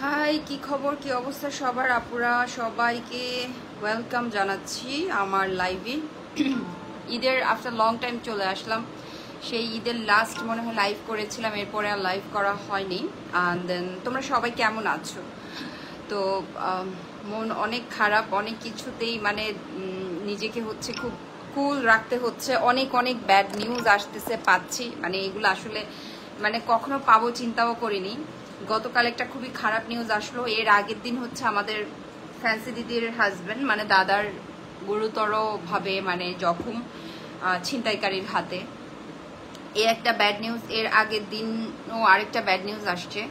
High, কি খবর, কি অবস্থা সবার? আপুরা সবাইকে ওয়েলকাম জানাচ্ছি আমার লাইভে। ঈদের আফটার লং টাইম চলে আসলাম। সেই ঈদের লাস্ট মনে হয় লাইভ করেছিলাম, এরপরে আর লাইভ করা হয়নি। অ্যান্ড দেন তোমরা সবাই কেমন আছো? তো মন অনেক খারাপ, অনেক কিছুতেই মানে নিজেকে হচ্ছে খুব কুল রাখতে হচ্ছে। অনেক অনেক ব্যাড নিউজ আসতেছে, পাচ্ছি, মানে এগুলো আসলে মানে কখনো পাবো চিন্তাও করিনি। গতকাল একটা খুবই খারাপ নিউজ আসলো। এর আগের দিন হচ্ছে আমাদের ফ্যান্সি দিদির হাজবেন্ড মানে দাদার গুরুতরভাবে মানে জখম ছিনতাইকারীর হাতে। এই একটা ব্যাড নিউজ। এর আগের দিনও আরেকটা ব্যাড নিউজ আসছে।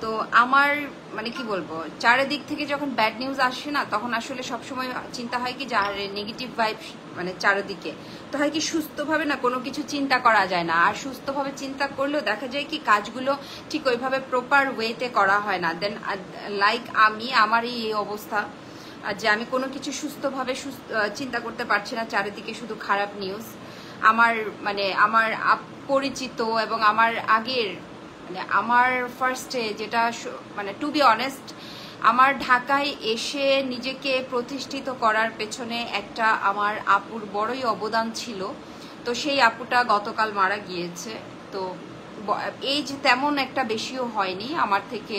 তো আমার মানে কি বলবো, চারিদিক থেকে যখন ব্যাড নিউজ আসে না, তখন আসলে সবসময় চিন্তা হয় কি যে আর নেগেটিভ ভাইব মানে চারিদিকে, তো হয় কি সুস্থভাবে না কোনো কিছু চিন্তা করা যায় না। আর সুস্থভাবে চিন্তা করলেও দেখা যায় কি কাজগুলো ঠিক ওইভাবে প্রপার ওয়েতে করা হয় না। দেন লাইক আমারই এই অবস্থা যে আমি কোনো কিছু সুস্থভাবে চিন্তা করতে পারছি না, চারিদিকে শুধু খারাপ নিউজ। আমার মানে আমার পরিচিত এবং আমার আগের মানে আমার ফার্স্টে যেটা মানে টু বি অনেস্ট, আমার ঢাকায় এসে নিজেকে প্রতিষ্ঠিত করার পেছনে একটা আমার আপুর বড়ই অবদান ছিল। তো সেই আপুটা গতকাল মারা গিয়েছে। তো এজ তেমন একটা বেশিও হয়নি, আমার থেকে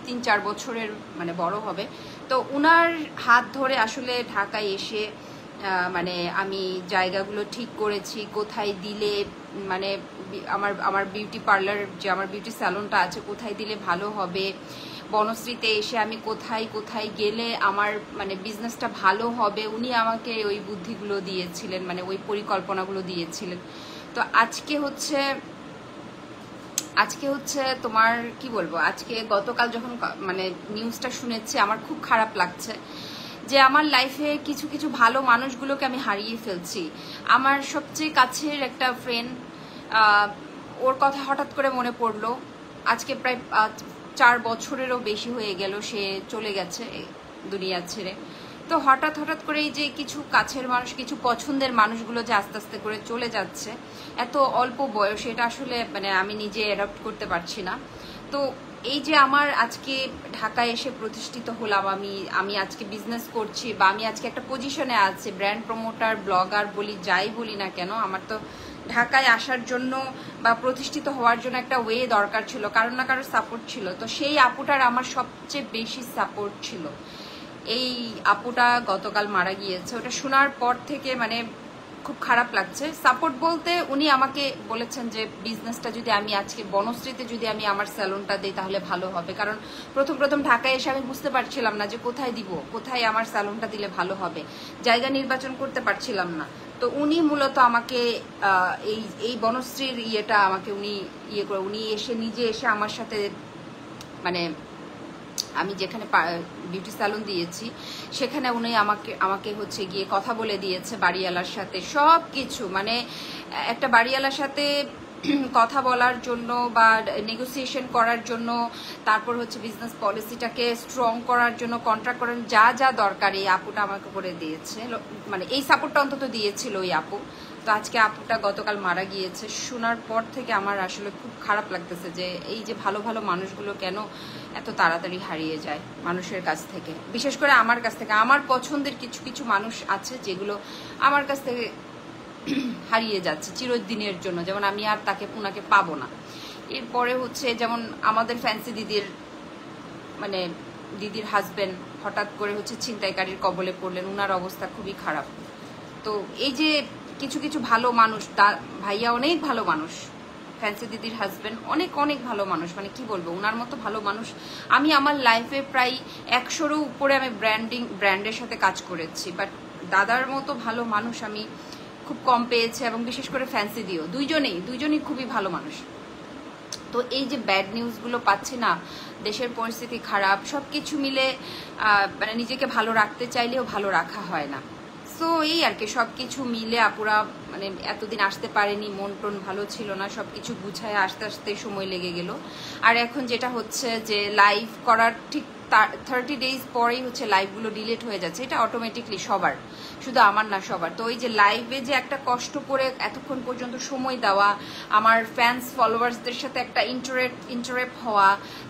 3-4 বছরের মানে বড় হবে। তো উনার হাত ধরে আসলে ঢাকায় এসে মানে আমি জায়গাগুলো ঠিক করেছি, কোথায় দিলে মানে আমার আমার বিউটি পার্লার যে আমার বিউটি স্যালনটা আছে কোথায় দিলে ভালো হবে, বনশ্রীতে এসে আমি কোথায় কোথায় গেলে আমার মানে বিজনেসটা ভালো হবে, উনি আমাকে ওই বুদ্ধিগুলো দিয়েছিলেন, মানে ওই পরিকল্পনাগুলো দিয়েছিলেন। তো আজকে হচ্ছে তোমার কি বলবো, আজকে গতকাল যখন মানে নিউজটা শুনেছি আমার খুব খারাপ লাগছে যে আমার লাইফে কিছু কিছু ভালো মানুষগুলোকে আমি হারিয়ে ফেলছি। আমার সবচেয়ে কাছের একটা ফ্রেন্ড, ওর কথা হঠাৎ করে মনে পড়লো। আজকে প্রায় 4 বছরেরও বেশি হয়ে গেল সে চলে গেছে দুনিয়া ছেড়ে। তো হঠাৎ হঠাৎ করে এই যে কিছু কাছের মানুষ, কিছু পছন্দের মানুষগুলো যে আস্তে আস্তে করে চলে যাচ্ছে এত অল্প বয়সে, এটা আসলে মানে আমি নিজে অ্যাডপ্ট করতে পারছি না। তো এই যে আমার আজকে ঢাকায় এসে প্রতিষ্ঠিত হলাম, আমি আজকে বিজনেস করছি বা আমি আজকে একটা পজিশনে আছি, ব্র্যান্ড প্রমোটার, ব্লগার বলি, যাই বলি না কেন, আমার তো ঢাকায় আসার জন্য বা প্রতিষ্ঠিত হওয়ার জন্য একটা ওয়ে দরকার ছিল, কারোর না কারোর সাপোর্ট ছিল। তো সেই আপুটার আমার সবচেয়ে বেশি সাপোর্ট ছিল। এই আপুটা গতকাল মারা গিয়েছে। ওটা শোনার পর থেকে মানে খুব খারাপ লাগছে। সাপোর্ট বলতে উনি আমাকে বলেছেন যে বিজনেসটা যদি আমি আজকে বনশ্রীতে যদি আমি আমার স্যালনটা দিই তাহলে ভালো হবে, কারণ প্রথম ঢাকায় এসে আমি বুঝতে পারছিলাম না যে কোথায় দিব, কোথায় আমার স্যালনটা দিলে ভালো হবে, জায়গা নির্বাচন করতে পারছিলাম না। তো উনি মূলত আমাকে এই বনশ্রীর ইয়েটা আমাকে উনি নিজে এসে আমার সাথে মানে আমি যেখানে বিউটি স্যালন দিয়েছি সেখানে উনি আমাকে হচ্ছে গিয়ে কথা বলে দিয়েছে বাড়িওয়ালার সাথে, সব কিছু মানে একটা বাড়িওয়ালার সাথে কথা বলার জন্য বা নেগোসিয়েশন করার জন্য, তারপর হচ্ছে বিজনেস পলিসিটাকে স্ট্রং করার জন্য, কন্ট্রাক্ট করার যা যা দরকার এই আপুটা আমাকে করে দিয়েছে, মানে এই সাপোর্টটা অন্তত দিয়েছিল ওই আপু। তো আজকে আপুটা গতকাল মারা গিয়েছে। শোনার পর থেকে আমার আসলে খুব খারাপ লাগতেছে যে এই যে ভালো ভালো মানুষগুলো কেন এত তাড়াতাড়ি হারিয়ে যায় মানুষের কাছ থেকে, বিশেষ করে আমার কাছ থেকে। আমার পছন্দের কিছু কিছু মানুষ আছে যেগুলো আমার কাছ থেকে হারিয়ে যাচ্ছে চিরদিনের জন্য, যেমন আমি আর উনাকে পাবো না। এরপরে হচ্ছে যেমন আমাদের ফ্যান্সি দিদির মানে দিদির হাজবেন্ড হঠাৎ করে হচ্ছে ছিনতাইকারীর কবলে পড়লেন, উনার অবস্থা খুবই খারাপ। তো এই যে কিছু কিছু ভালো মানুষ, ভাইয়া অনেক ভালো মানুষ, ফ্যান্সি দিদির হাজবেন্ড অনেক অনেক ভালো মানুষ, মানে কি বলবো, ওনার মতো ভালো মানুষ আমি আমার লাইফে প্রায় 100-এরও উপরে আমি ব্র্যান্ডের সাথে কাজ করেছি, বাট দাদার মতো ভালো মানুষ আমি খুব কম পেয়েছি। এবং বিশেষ করে ফ্যান্সি দিও দুইজনেই খুবই ভালো মানুষ। তো এই যে ব্যাড নিউজগুলো পাচ্ছি না, দেশের পরিস্থিতি খারাপ, সবকিছু মিলে মানে নিজেকে ভালো রাখতে চাইলেও ভালো রাখা হয় না। সো এই আর কি, সবকিছু মিলে আপুরা মানে এতদিন আসতে পারেনি, মন টন ভালো ছিল না, সবকিছু গুছায় আস্তে আস্তে সময় লেগে গেল। আর এখন যেটা হচ্ছে যে লাইভ করার ঠিক 30 days পরেই হচ্ছে লাইভগুলো ডিলিট হয়ে যাচ্ছে, এটা অটোমেটিকলি সবার, শুধু আমার না সবার। তো ওই যে লাইভে যে একটা কষ্ট করে এতক্ষণ পর্যন্ত সময় দেওয়া, আমার ফ্যান্স ফলোয়ার্সদের সাথে একটা ইন্টারেক্ট হওয়া,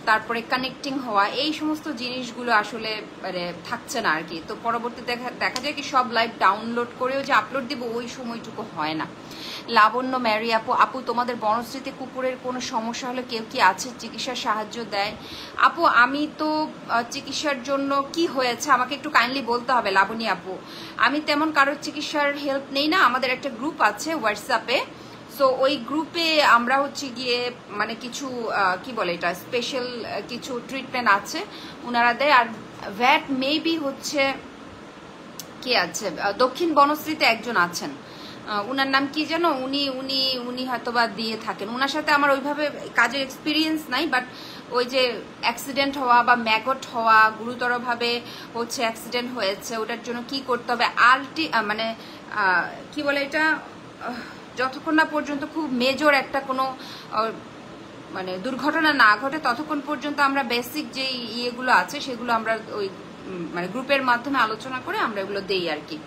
তারপরে কানেক্টিং হওয়া, এই সমস্ত জিনিসগুলো আসলে মানে থাকছে না আর কি। তো পরবর্তীতে দেখা যায় কি সব লাইভ ডাউনলোড করেও যে আপলোড দিব ওই সময়টুকু হয় না। লাবণ্য ম্যারি আপু, আপু তোমাদের বনশ্রীতে কুকুরের কোনো সমস্যা হলে কেউ কি আছে চিকিৎসার সাহায্য দেয়? আপু আমি তো চিকিৎসার জন্য কি হয়েছে আমাকে একটু কাইন্ডলি বলতে হবে লাবণী আপু। আমি তেমন কারোর চিকিৎসার হেল্প নেই না, আমাদের একটা গ্রুপ আছে হোয়াটসঅ্যাপে, সো ওই গ্রুপে আমরা হচ্ছে গিয়ে মানে কিছু কি বলে এটা স্পেশাল কিছু ট্রিটমেন্ট আছে ওনারা দেয়। আর ভ্যাট মেবি হচ্ছে কে আছে দক্ষিণ বনশ্রীতে একজন আছেন, উনার নাম কি যেন, উনি উনি উনি হয়তোবা দিয়ে থাকেন। ওনার সাথে আমার ওইভাবে কাজের এক্সপিরিয়েন্স নাই, বাট ওই যে অ্যাক্সিডেন্ট হওয়া বা ম্যাগট হওয়া, গুরুতরভাবে হচ্ছে অ্যাক্সিডেন্ট হয়েছে, ওটার জন্য কি করতে হবে মানে কি বলে এটা, যতক্ষণ না পর্যন্ত খুব মেজর একটা কোনো মানে দুর্ঘটনা না ঘটে ততক্ষণ পর্যন্ত আমরা বেসিক যে ইয়েগুলো আছে সেগুলো আমরা ওই মানে গ্রুপের মাধ্যমে আলোচনা করে আমরা এগুলো দেই আর কি।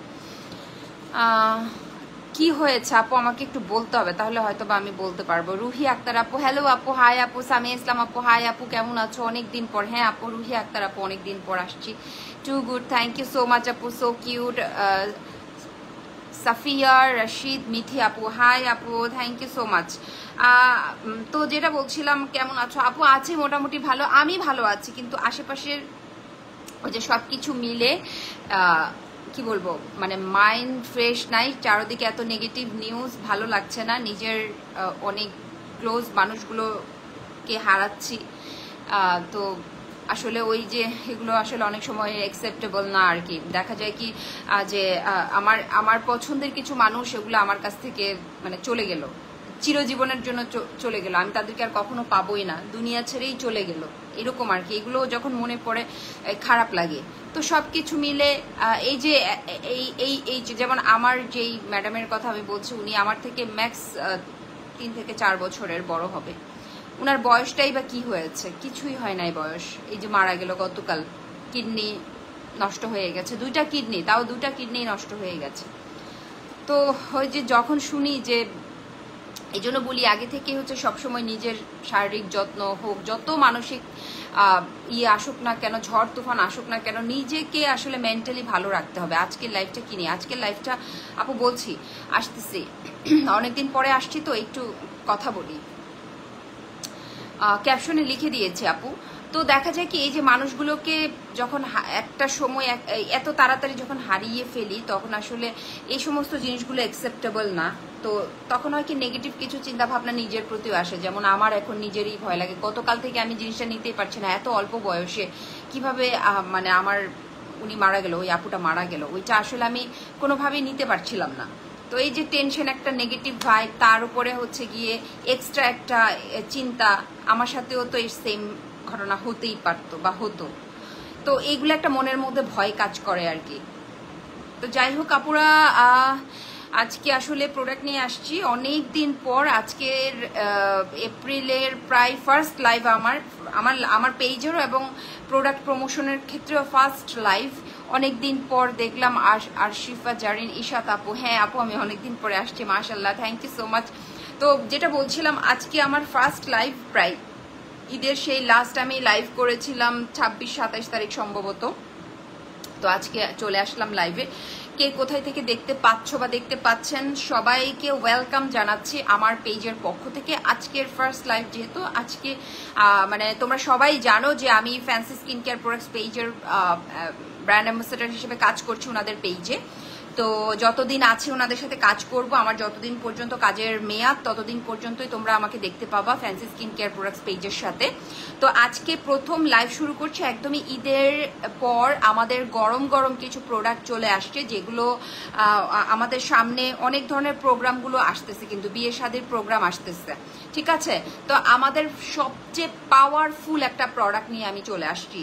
কি হয়েছে আপু আমাকে একটু বলতে হবে, তাহলে হয়তো বা আমি বলতে পারবো। রুহি আক্তার আপু, হ্যালো আপু, হাই আপু। সামিয়া ইসলাম আপু, হাই আপু, কেমন আছো? অনেকদিন পর। হ্যাঁ আপু, রুহি আক্তার আপু, অনেকদিন পর আসছি। Too good, thank you so much আপু, সো কিউট। সাফিয়া রশিদ মিথি আপু, হাই আপু, থ্যাংক ইউ সো মাচ। তো যেটা বলছিলাম, কেমন আছো আপু? আছি মোটামুটি ভালো, আমি ভালো আছি, কিন্তু আশেপাশের ওই যে সবকিছু মিলে কি বলবো মানে মাইন্ড ফ্রেশ নাই, চারদিকে এত নেগেটিভ নিউজ, ভালো লাগছে না। নিজের অনেক ক্লোজ মানুষগুলোকে হারাচ্ছি, তো আসলে ওই যে এগুলো আসলে অনেক সময় অ্যাকসেপ্টেবল না আর কি। দেখা যায় কি যে আমার পছন্দের কিছু মানুষ এগুলো আমার কাছ থেকে মানে চলে গেল, চিরজীবনের জন্য চলে গেল, আমি তাদেরকে আর কখনো পাবোই না, দুনিয়া ছেড়েই চলে গেল, এরকম আর কি। এগুলো যখন মনে পড়ে খারাপ লাগে। তো সবকিছু মিলে এই যে এই যেমন আমার যেই ম্যাডামের কথা আমি বলছি, উনি আমার থেকে ম্যাক্স 3 থেকে 4 বছরের বড় হবে। উনার বয়সটাই বা কি হয়েছে, কিছুই হয় নাই বয়স। এই যে মারা গেল গতকাল, কিডনি নষ্ট হয়ে গেছে, 2টা কিডনি, তাও 2টা কিডনি নষ্ট হয়ে গেছে। তো ওই যে যখন শুনি যে, এই জন্য বলি আগে থেকে হচ্ছে সবসময় নিজের শারীরিক যত্ন হোক, যত মানসিক আসুক না কেন, ঝড় তুফান আসুক না কেন, নিজেকে আসলে মেন্টালি ভালো রাখতে হবে। আজকের লাইফটা কিনি, আজকের লাইফটা আপু বলছি আসতেছি, অনেকদিন পরে আসছি তো একটু কথা বলি, ক্যাপশনে লিখে দিয়েছি আপু। তো দেখা যায় কি এই যে মানুষগুলোকে যখন একটা সময় এত তাড়াতাড়ি যখন হারিয়ে ফেলি, তখন আসলে এই সমস্ত জিনিসগুলো অ্যাকসেপ্টেবল না। তো তখন হয় কি নেগেটিভ কিছু চিন্তা ভাবনা নিজের প্রতিও আসে, যেমন আমার এখন নিজেরই ভয় লাগে। গতকাল থেকে আমি জিনিসটা নিতেই পারছি না, এত অল্প বয়সে কিভাবে মানে আমার উনি মারা গেল, ওই আপুটা মারা গেল, ওইটা আসলে আমি কোনোভাবেই নিতে পারছিলাম না। তো এই যে টেনশন, একটা নেগেটিভ ভাইব, তার উপরে হচ্ছে গিয়ে এক্সট্রা একটা চিন্তা, আমার সাথেও তো এই সেম ঘটনা হতেই পারতো বা হতো। তো এইগুলো একটা মনের মধ্যে ভয় কাজ করে আর কি। তো যাই হোক আপুরা, আজকে আসলে প্রোডাক্ট নিয়ে আসছি অনেক দিন পর। আজকের এপ্রিলের প্রায় ফার্স্ট লাইভ আমার পেজেরও এবং প্রোডাক্ট প্রমোশনের ক্ষেত্রেও ফার্স্ট লাইভ। অনেকদিন পর দেখলাম আরশিফা জারিন ইশাত আপু, হ্যাঁ আপু আমি অনেকদিন পরে আসছি, মাশাআল্লাহ, থ্যাংক ইউ সো মাচ। তো যেটা বলছিলাম, আজকে আমার ফার্স্ট লাইভ, প্রায় ঈদের সেই লাস্ট আমি লাইভ করেছিলাম 26-27 তারিখ সম্ভবত। তো আজকে চলে আসলাম লাইভে। কে কোথায় থেকে দেখতে পাচ্ছ বা দেখতে পাচ্ছেন সবাইকে ওয়েলকাম জানাচ্ছি আমার পেজের পক্ষ থেকে। আজকের ফার্স্ট লাইভ যেহেতু, আজকে মানে তোমরা সবাই জানো যে আমি ফ্যান্সি স্কিন কেয়ার প্রোডাক্টস পেজের ব্র্যান্ড অ্যাম্বাসেডর হিসেবে কাজ করছি ওনাদের পেজে। তো যতদিন আছে ওনাদের সাথে কাজ করব, আমার যতদিন পর্যন্ত কাজের মেয়াদ ততদিন পর্যন্তই তোমরা আমাকে দেখতে পাবা ফ্যান্সি স্কিন কেয়ার প্রোডাক্টস পেজের সাথে। তো আজকে প্রথম লাইভ শুরু করছি একদমই ঈদের পর। আমাদের গরম গরম কিছু প্রোডাক্ট চলে আসছে, যেগুলো আমাদের সামনে অনেক ধরনের প্রোগ্রামগুলো আসতেছে, কিন্তু বিয়ে শাদীর প্রোগ্রাম আসতেছে, ঠিক আছে। তো আমাদের সবচেয়ে পাওয়ারফুল একটা প্রোডাক্ট নিয়ে আমি চলে আসছি।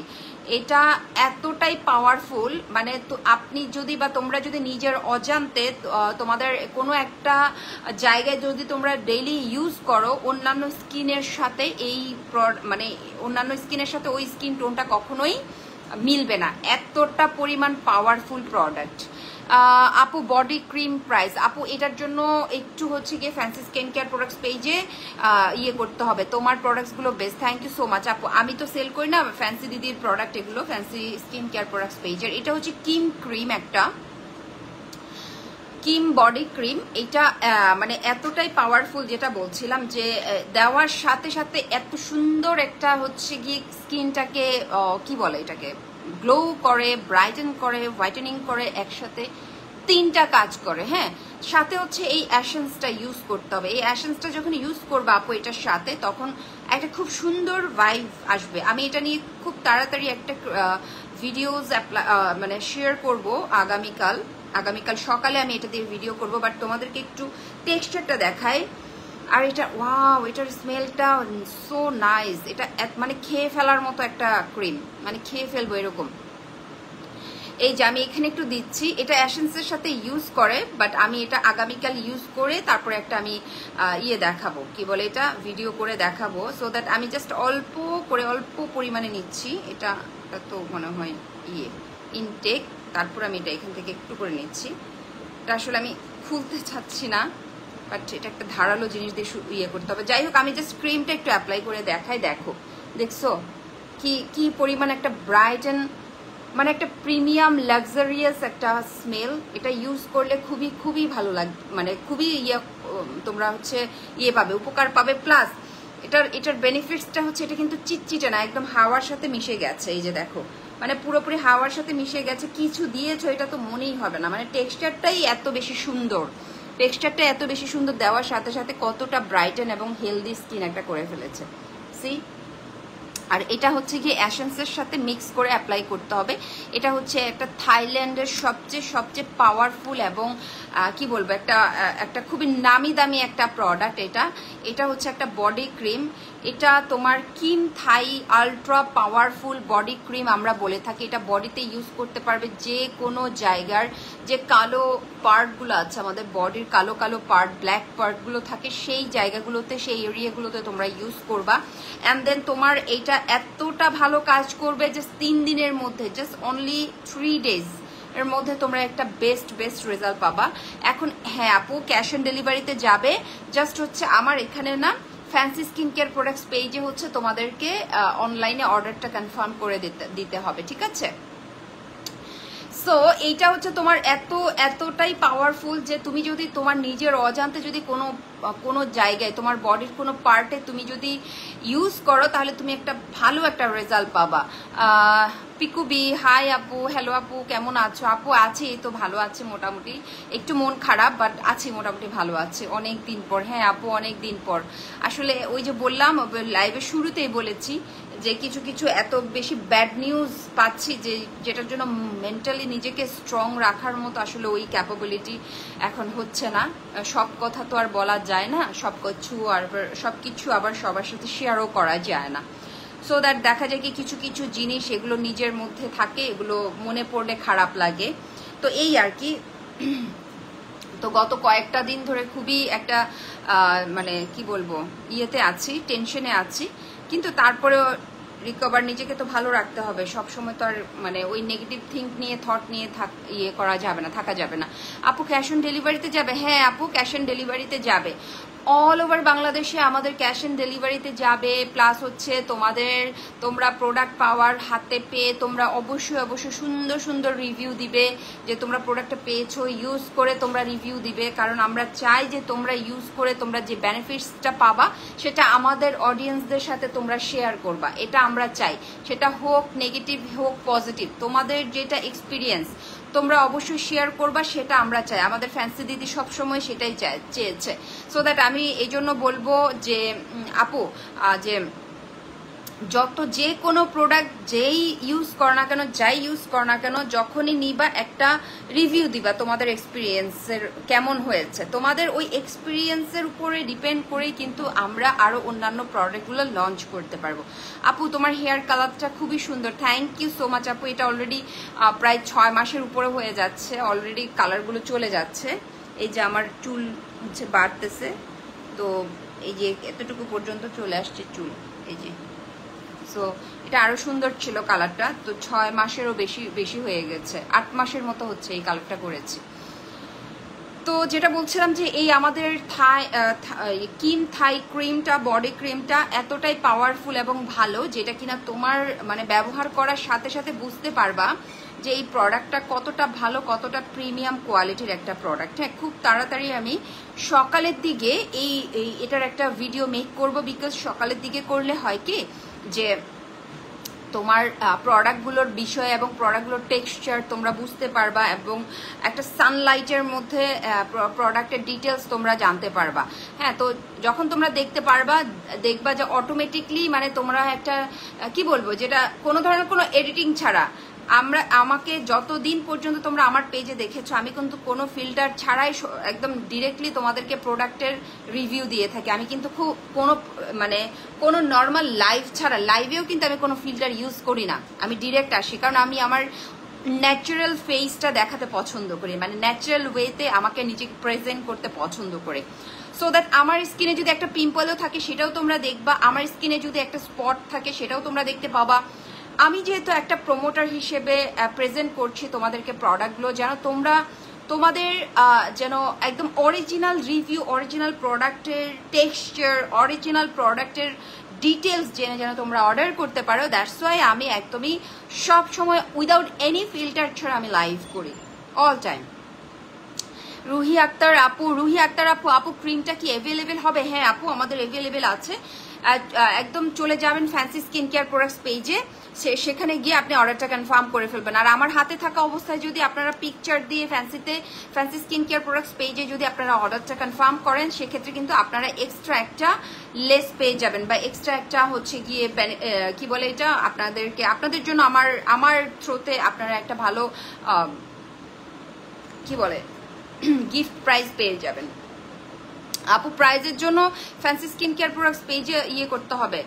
এটা এতটাই পাওয়ারফুল, মানে তো আপনি যদি বা তোমরা যদি নিজের অজান্তে তোমাদের কোনো একটা জায়গায় যদি তোমরা ডেইলি ইউজ করো, অন্যান্য স্কিনের সাথে এই মানে অন্যান্য স্কিনের সাথে ওই স্কিন টোনটা কখনোই মিলবে না, এতটা পরিমাণ পাওয়ারফুল প্রোডাক্ট। আপু বডি ক্রিম প্রাইস, আপু এটার জন্য একটু হচ্ছে গিয়ে ফ্যান্সি স্কিন কেয়ার প্রোডাক্টস পেজে ইয়ে করতে হবে, তোমার প্রোডাক্টসগুলো best. Thank you so much আপু। আমি তো সেল করি না ফ্যান্সি দিদির প্রোডাক্ট, এগুলো ফ্যান্সি স্কিন কেয়ার প্রোডাক্টস পেজের। এটা হচ্ছে কিম ক্রিম, একটা কিম বডি ক্রিম। এটা মানে এতটাই পাওয়ারফুল, যেটা বলছিলাম যে দেওয়ার সাথে সাথে এত সুন্দর একটা হচ্ছে গিয়ে স্কিনটাকে কি বলে এটাকে, গ্লো করে, ব্রাইটেন করে, হোয়াইটেনিং করে, একসাথে 3টা কাজ করে। হ্যাঁ, সাথে হচ্ছে এই অ্যাসেন্সটা ইউজ করতে হবে। এই অ্যাসেন্সটা যখন ইউজ করবে আপু এটার সাথে, তখন একটা খুব সুন্দর ভাইব আসবে। আমি এটা নিয়ে খুব তাড়াতাড়ি একটা ভিডিওস মানে শেয়ার করব আগামীকাল সকালে আমি এটা দিয়ে ভিডিও করব, বাট তোমাদেরকে একটু টেক্সচারটা দেখাই। আর এটা ওয়াও, এটার স্মেলটা সো নাইস। এটা মানে খেয়ে ফেলার মতো একটা ক্রিম, মানে খেয়ে ফেলবো এরকম। এই যে আমি এখানে একটু দিচ্ছি, এটা অ্যাসেন্সের সাথে ইউজ করে, বাট আমি এটা আগামীকাল ইউজ করে তারপরে একটা আমি ইয়ে দেখাবো, কি বলে এটা, ভিডিও করে দেখাবো। সো দ্যাট আমি জাস্ট অল্প পরিমাণে নিচ্ছি। এটা তো মনে হয় ইয়ে ইনটেক, তারপর আমি এটা এখান থেকে একটু করে নিচ্ছি। এটা আসলে আমি খুলতে চাচ্ছি না, বাট এটা একটা ধারালো জিনিস দিয়ে ইয়ে করতে হবে। যাই হোক, আমি জাস্ট ক্রিমটা একটু অ্যাপ্লাই করে দেখাই। দেখছো কি পরিমাণ একটা ব্রাইট এন্ড মানে একটা প্রিমিয়াম লাক্সারিয়াস একটা স্মেল। এটা ইউজ করলে খুবই ভালো লাগবে, মানে খুবই তোমরা হচ্ছে পাবে, উপকার পাবে। প্লাস এটার বেনিফিটসটা হচ্ছে এটা কিন্তু চিটচিটে না, একদম হাওয়ার সাথে মিশে গেছে। এই যে দেখো, মানে পুরোপুরি হাওয়ার সাথে মিশে গেছে, কিছু দিয়েছো এটা তো মনেই হবে না। মানে টেক্সচারটাই এত বেশি সুন্দর, দেওয়ার সাথে সাথে কতটা ব্রাইটেন এবং হেলদি স্কিন একটা করে ফেলেছে। সি, আর এটা হচ্ছে কি অ্যাসেন্সের সাথে মিক্স করে অ্যাপ্লাই করতে হবে। এটা হচ্ছে একটা থাইল্যান্ডের সবচেয়ে পাওয়ারফুল এবং কি বলবো একটা খুবই নামি দামি একটা প্রোডাক্ট। এটা হচ্ছে একটা বডি ক্রিম। এটা তোমার কিম থাই আলট্রা পাওয়ারফুল বডি ক্রিম আমরা বলে থাকি। এটা বডিতে ইউজ করতে পারবে, যে কোনো জায়গার যে কালো পার্টগুলো আছে আমাদের বডির, কালো পার্ট, ব্ল্যাক পার্টগুলো থাকে, সেই জায়গাগুলোতে, সেই এরিয়াগুলোতে তোমরা ইউজ করবা। অ্যান্ড দেন তোমার এইটা এতটা ভালো কাজ করবে যে 3 দিনের মধ্যে, জাস্ট অনলি 3 days এর মধ্যে তোমরা একটা বেস্ট রেজাল্ট পাবা। এখন হ্যাঁ আপু, ক্যাশ অন ডেলিভারিতে যাবে, জাস্ট হচ্ছে আমার এখানে না ফ্যান্সি স্কিন কেয়ার প্রোডাক্টস পেজে হচ্ছে তোমাদেরকে অনলাইনে অর্ডারটা কনফার্ম করে দিতে হবে, ঠিক আছে? সো এইটা হচ্ছে তোমার এতটাই পাওয়ারফুল যে তুমি যদি তোমার নিজের অজান্তে যদি কোনো জায়গায় তোমার বডির কোনো পার্টে তুমি যদি ইউজ করো, তাহলে তুমি ভালো একটা রেজাল্ট পাবা। পিকুবি, হাই আপু, হ্যালো আপু, কেমন আছো? আপু আছি, তো ভালো আছে মোটামুটি, একটু মন খারাপ, বাট আছি মোটামুটি ভালো আছে। অনেক দিন পর, হ্যাঁ আপু অনেক দিন পর। আসলে ওই যে বললাম লাইভের শুরুতেই বলেছি যে কিছু এত বেশি ব্যাড নিউজ পাচ্ছি যেটার জন্য মেন্টালি নিজেকে স্ট্রং রাখার মতো আসলে ওই ক্যাপাবিলিটি এখন হচ্ছে না। সব কথা তো আর বলা যায় না, সবকিছু আবার সবার সাথে শেয়ারও করা যায় না। সো দ্যাট দেখা যায় কি কিছু জিনিস এগুলো নিজের মধ্যে থাকে, এগুলো মনে পড়লে খারাপ লাগে। তো এই আর কি। তো গত কয়েকটা দিন ধরে খুবই একটা মানে কি বলবো ইয়েতে আছি, টেনশনে আছি, কিন্তু তারপরেও রিকভার, নিজেকে তো ভালো রাখতে হবে। সব সময় তো আর মানে ওই নেগেটিভ থট নিয়ে করা যাবে না, থাকা যাবে না। আপু ক্যাশ অন ডেলিভারিতে যাবে? হ্যাঁ আপু, ক্যাশ অন ডেলিভারিতে যাবে। অল ওভার বাংলাদেশে আমাদের ক্যাশ অন ডেলিভারিতে যাবে। প্লাস হচ্ছে তোমরা প্রোডাক্ট পাওয়ার হাতে পেয়ে তোমরা অবশ্যই সুন্দর রিভিউ দিবে, যে তোমরা প্রোডাক্টটা পেয়েছো, ইউজ করে তোমরা রিভিউ দিবে। কারণ আমরা চাই যে তোমরা ইউজ করে তোমরা যে বেনিফিটসটা পাবা সেটা আমাদের অডিয়েন্সদের সাথে তোমরা শেয়ার করবা, এটা আমরা চাই। সেটা হোক নেগেটিভ হোক পজিটিভ, তোমাদের যেটা এক্সপিরিয়েন্স তোমরা অবশ্যই শেয়ার করবা, সেটা আমরা চাই। আমাদের ফ্যান্সি দিদি সবসময় সেটাই চেয়েছে। সো দ্যাট আমি এই জন্য বলবো যে আপু, যে যে কোনো প্রোডাক্ট যেই ইউজ করো না কেন, যাই ইউজ করো না কেন, যখনই নিবা একটা রিভিউ দিবা তোমাদের এক্সপিরিয়েন্সের কেমন হয়েছে। তোমাদের ওই এক্সপিরিয়েন্সের উপরে ডিপেন্ড করেই কিন্তু আমরা আরো অন্যান্য প্রোডাক্টগুলো লঞ্চ করতে পারবো। আপু তোমার হেয়ার কালারটা খুবই সুন্দর, থ্যাংক ইউ সো মাচ আপু। এটা অলরেডি প্রায় 6 মাসের উপরে হয়ে যাচ্ছে, অলরেডি কালারগুলো চলে যাচ্ছে। এই যে আমার চুল হচ্ছে বাড়তেছে, তো এই যে এতটুকু পর্যন্ত চলে আসছে চুল, এই যে। সো এটা আরো সুন্দর ছিল কালারটা, তো 6 মাসেরও বেশি হয়ে গেছে, 8 মাসের মতো হচ্ছে এই কালারটা করেছি। তো যেটা বলছিলাম যে এই আমাদের কিন থাই ক্রিমটা, বডি ক্রিমটা এতটাই পাওয়ারফুল এবং ভালো, যেটা কিনা তোমার মানে ব্যবহার করার সাথে সাথে বুঝতে পারবা যে এই প্রোডাক্টটা কতটা ভালো, কতটা প্রিমিয়াম কোয়ালিটির একটা প্রোডাক্ট। হ্যাঁ, খুব তাড়াতাড়ি আমি সকালের দিকে এটার একটা ভিডিও মেক করব, বিকজ সকালের দিকে করলে হয় কি যে তোমার প্রোডাক্টগুলোর বিষয় এবং প্রোডাক্টগুলোর টেক্সচার তোমরা বুঝতে পারবা এবং একটা সানলাইটের মধ্যে প্রোডাক্টের ডিটেলস তোমরা জানতে পারবা। হ্যাঁ, তো যখন তোমরা দেখতে পারবা, দেখবা যে অটোমেটিকলি মানে তোমরা একটা কি বলবো, যেটা কোনো ধরনের কোনো এডিটিং ছাড়া আমাকে যতদিন পর্যন্ত তোমরা আমার পেজে দেখেছো, আমি কিন্তু কোনো ফিল্টার ছাড়াই একদম ডিরেক্টলি তোমাদেরকে প্রোডাক্টের রিভিউ দিয়ে থাকি। আমি কিন্তু কোনো নর্মাল লাইভ ছাড়া, লাইভেও কিন্তু আমি কোনো ফিল্টার ইউজ করি না, আমি ডিরেক্ট আসি, কারণ আমি আমার ন্যাচারাল ফেসটা দেখাতে পছন্দ করি, মানে ন্যাচারাল ওয়েতে আমাকে নিজেকে প্রেজেন্ট করতে পছন্দ করি, সো দ্যাট আমার স্কিনে যদি একটা পিম্পলও থাকে সেটাও তোমরা দেখবা, আমার স্কিনে যদি একটা স্পট থাকে সেটাও তোমরা দেখতে পাবা। আমি যেহেতু একটা প্রমোটার হিসেবে প্রেজেন্ট করছি তোমাদেরকে প্রোডাক্টগুলো, যেন তোমাদের যেন একদম অরিজিনাল রিভিউ, অরিজিনাল প্রোডাক্টের টেক্সচার, অরিজিনাল প্রোডাক্টের ডিটেলস জেনে যেন তোমরা অর্ডার করতে পারো। দ্যাটস ওয়াই আমি একদমই সব সময় উইদাউট এনি ফিল্টার ছাড়া আমি লাইভ করি অল টাইম। রুহি আক্তার আপু, আপু ক্রিমটা কি অ্যাভেলেবেল হবে? হ্যাঁ আপু, আমাদের অ্যাভেলেবেল আছে। একদম চলে যাবেন ফ্যান্সি স্কিন কেয়ার প্রোডাক্টস পেজে, সেখানে গিয়ে আপনি অর্ডারটা কনফার্ম করে ফেলবেন। আর আমার হাতে থাকা অবস্থায় যদি আপনারা পিকচার দিয়ে ফ্যান্সি স্কিন কেয়ার প্রোডাক্টস পেজে যদি আপনারা অর্ডারটা কনফার্ম করেন, সেক্ষেত্রে কিন্তু আপনারা এক্সট্রা একটা লেস পেয়ে যাবেন, বা এক্সট্রা একটা হচ্ছে গিয়ে কি বলে এটা, আপনাদের জন্য আমার থ্রোতে আপনারা একটা ভালো কি বলে গিফট প্রাইজ পেয়ে যাবেন। আপু প্রাইজের জন্য ফ্যান্সি স্কিন কেয়ার প্রোডাক্টস পেজে ইয়ে করতে হবে,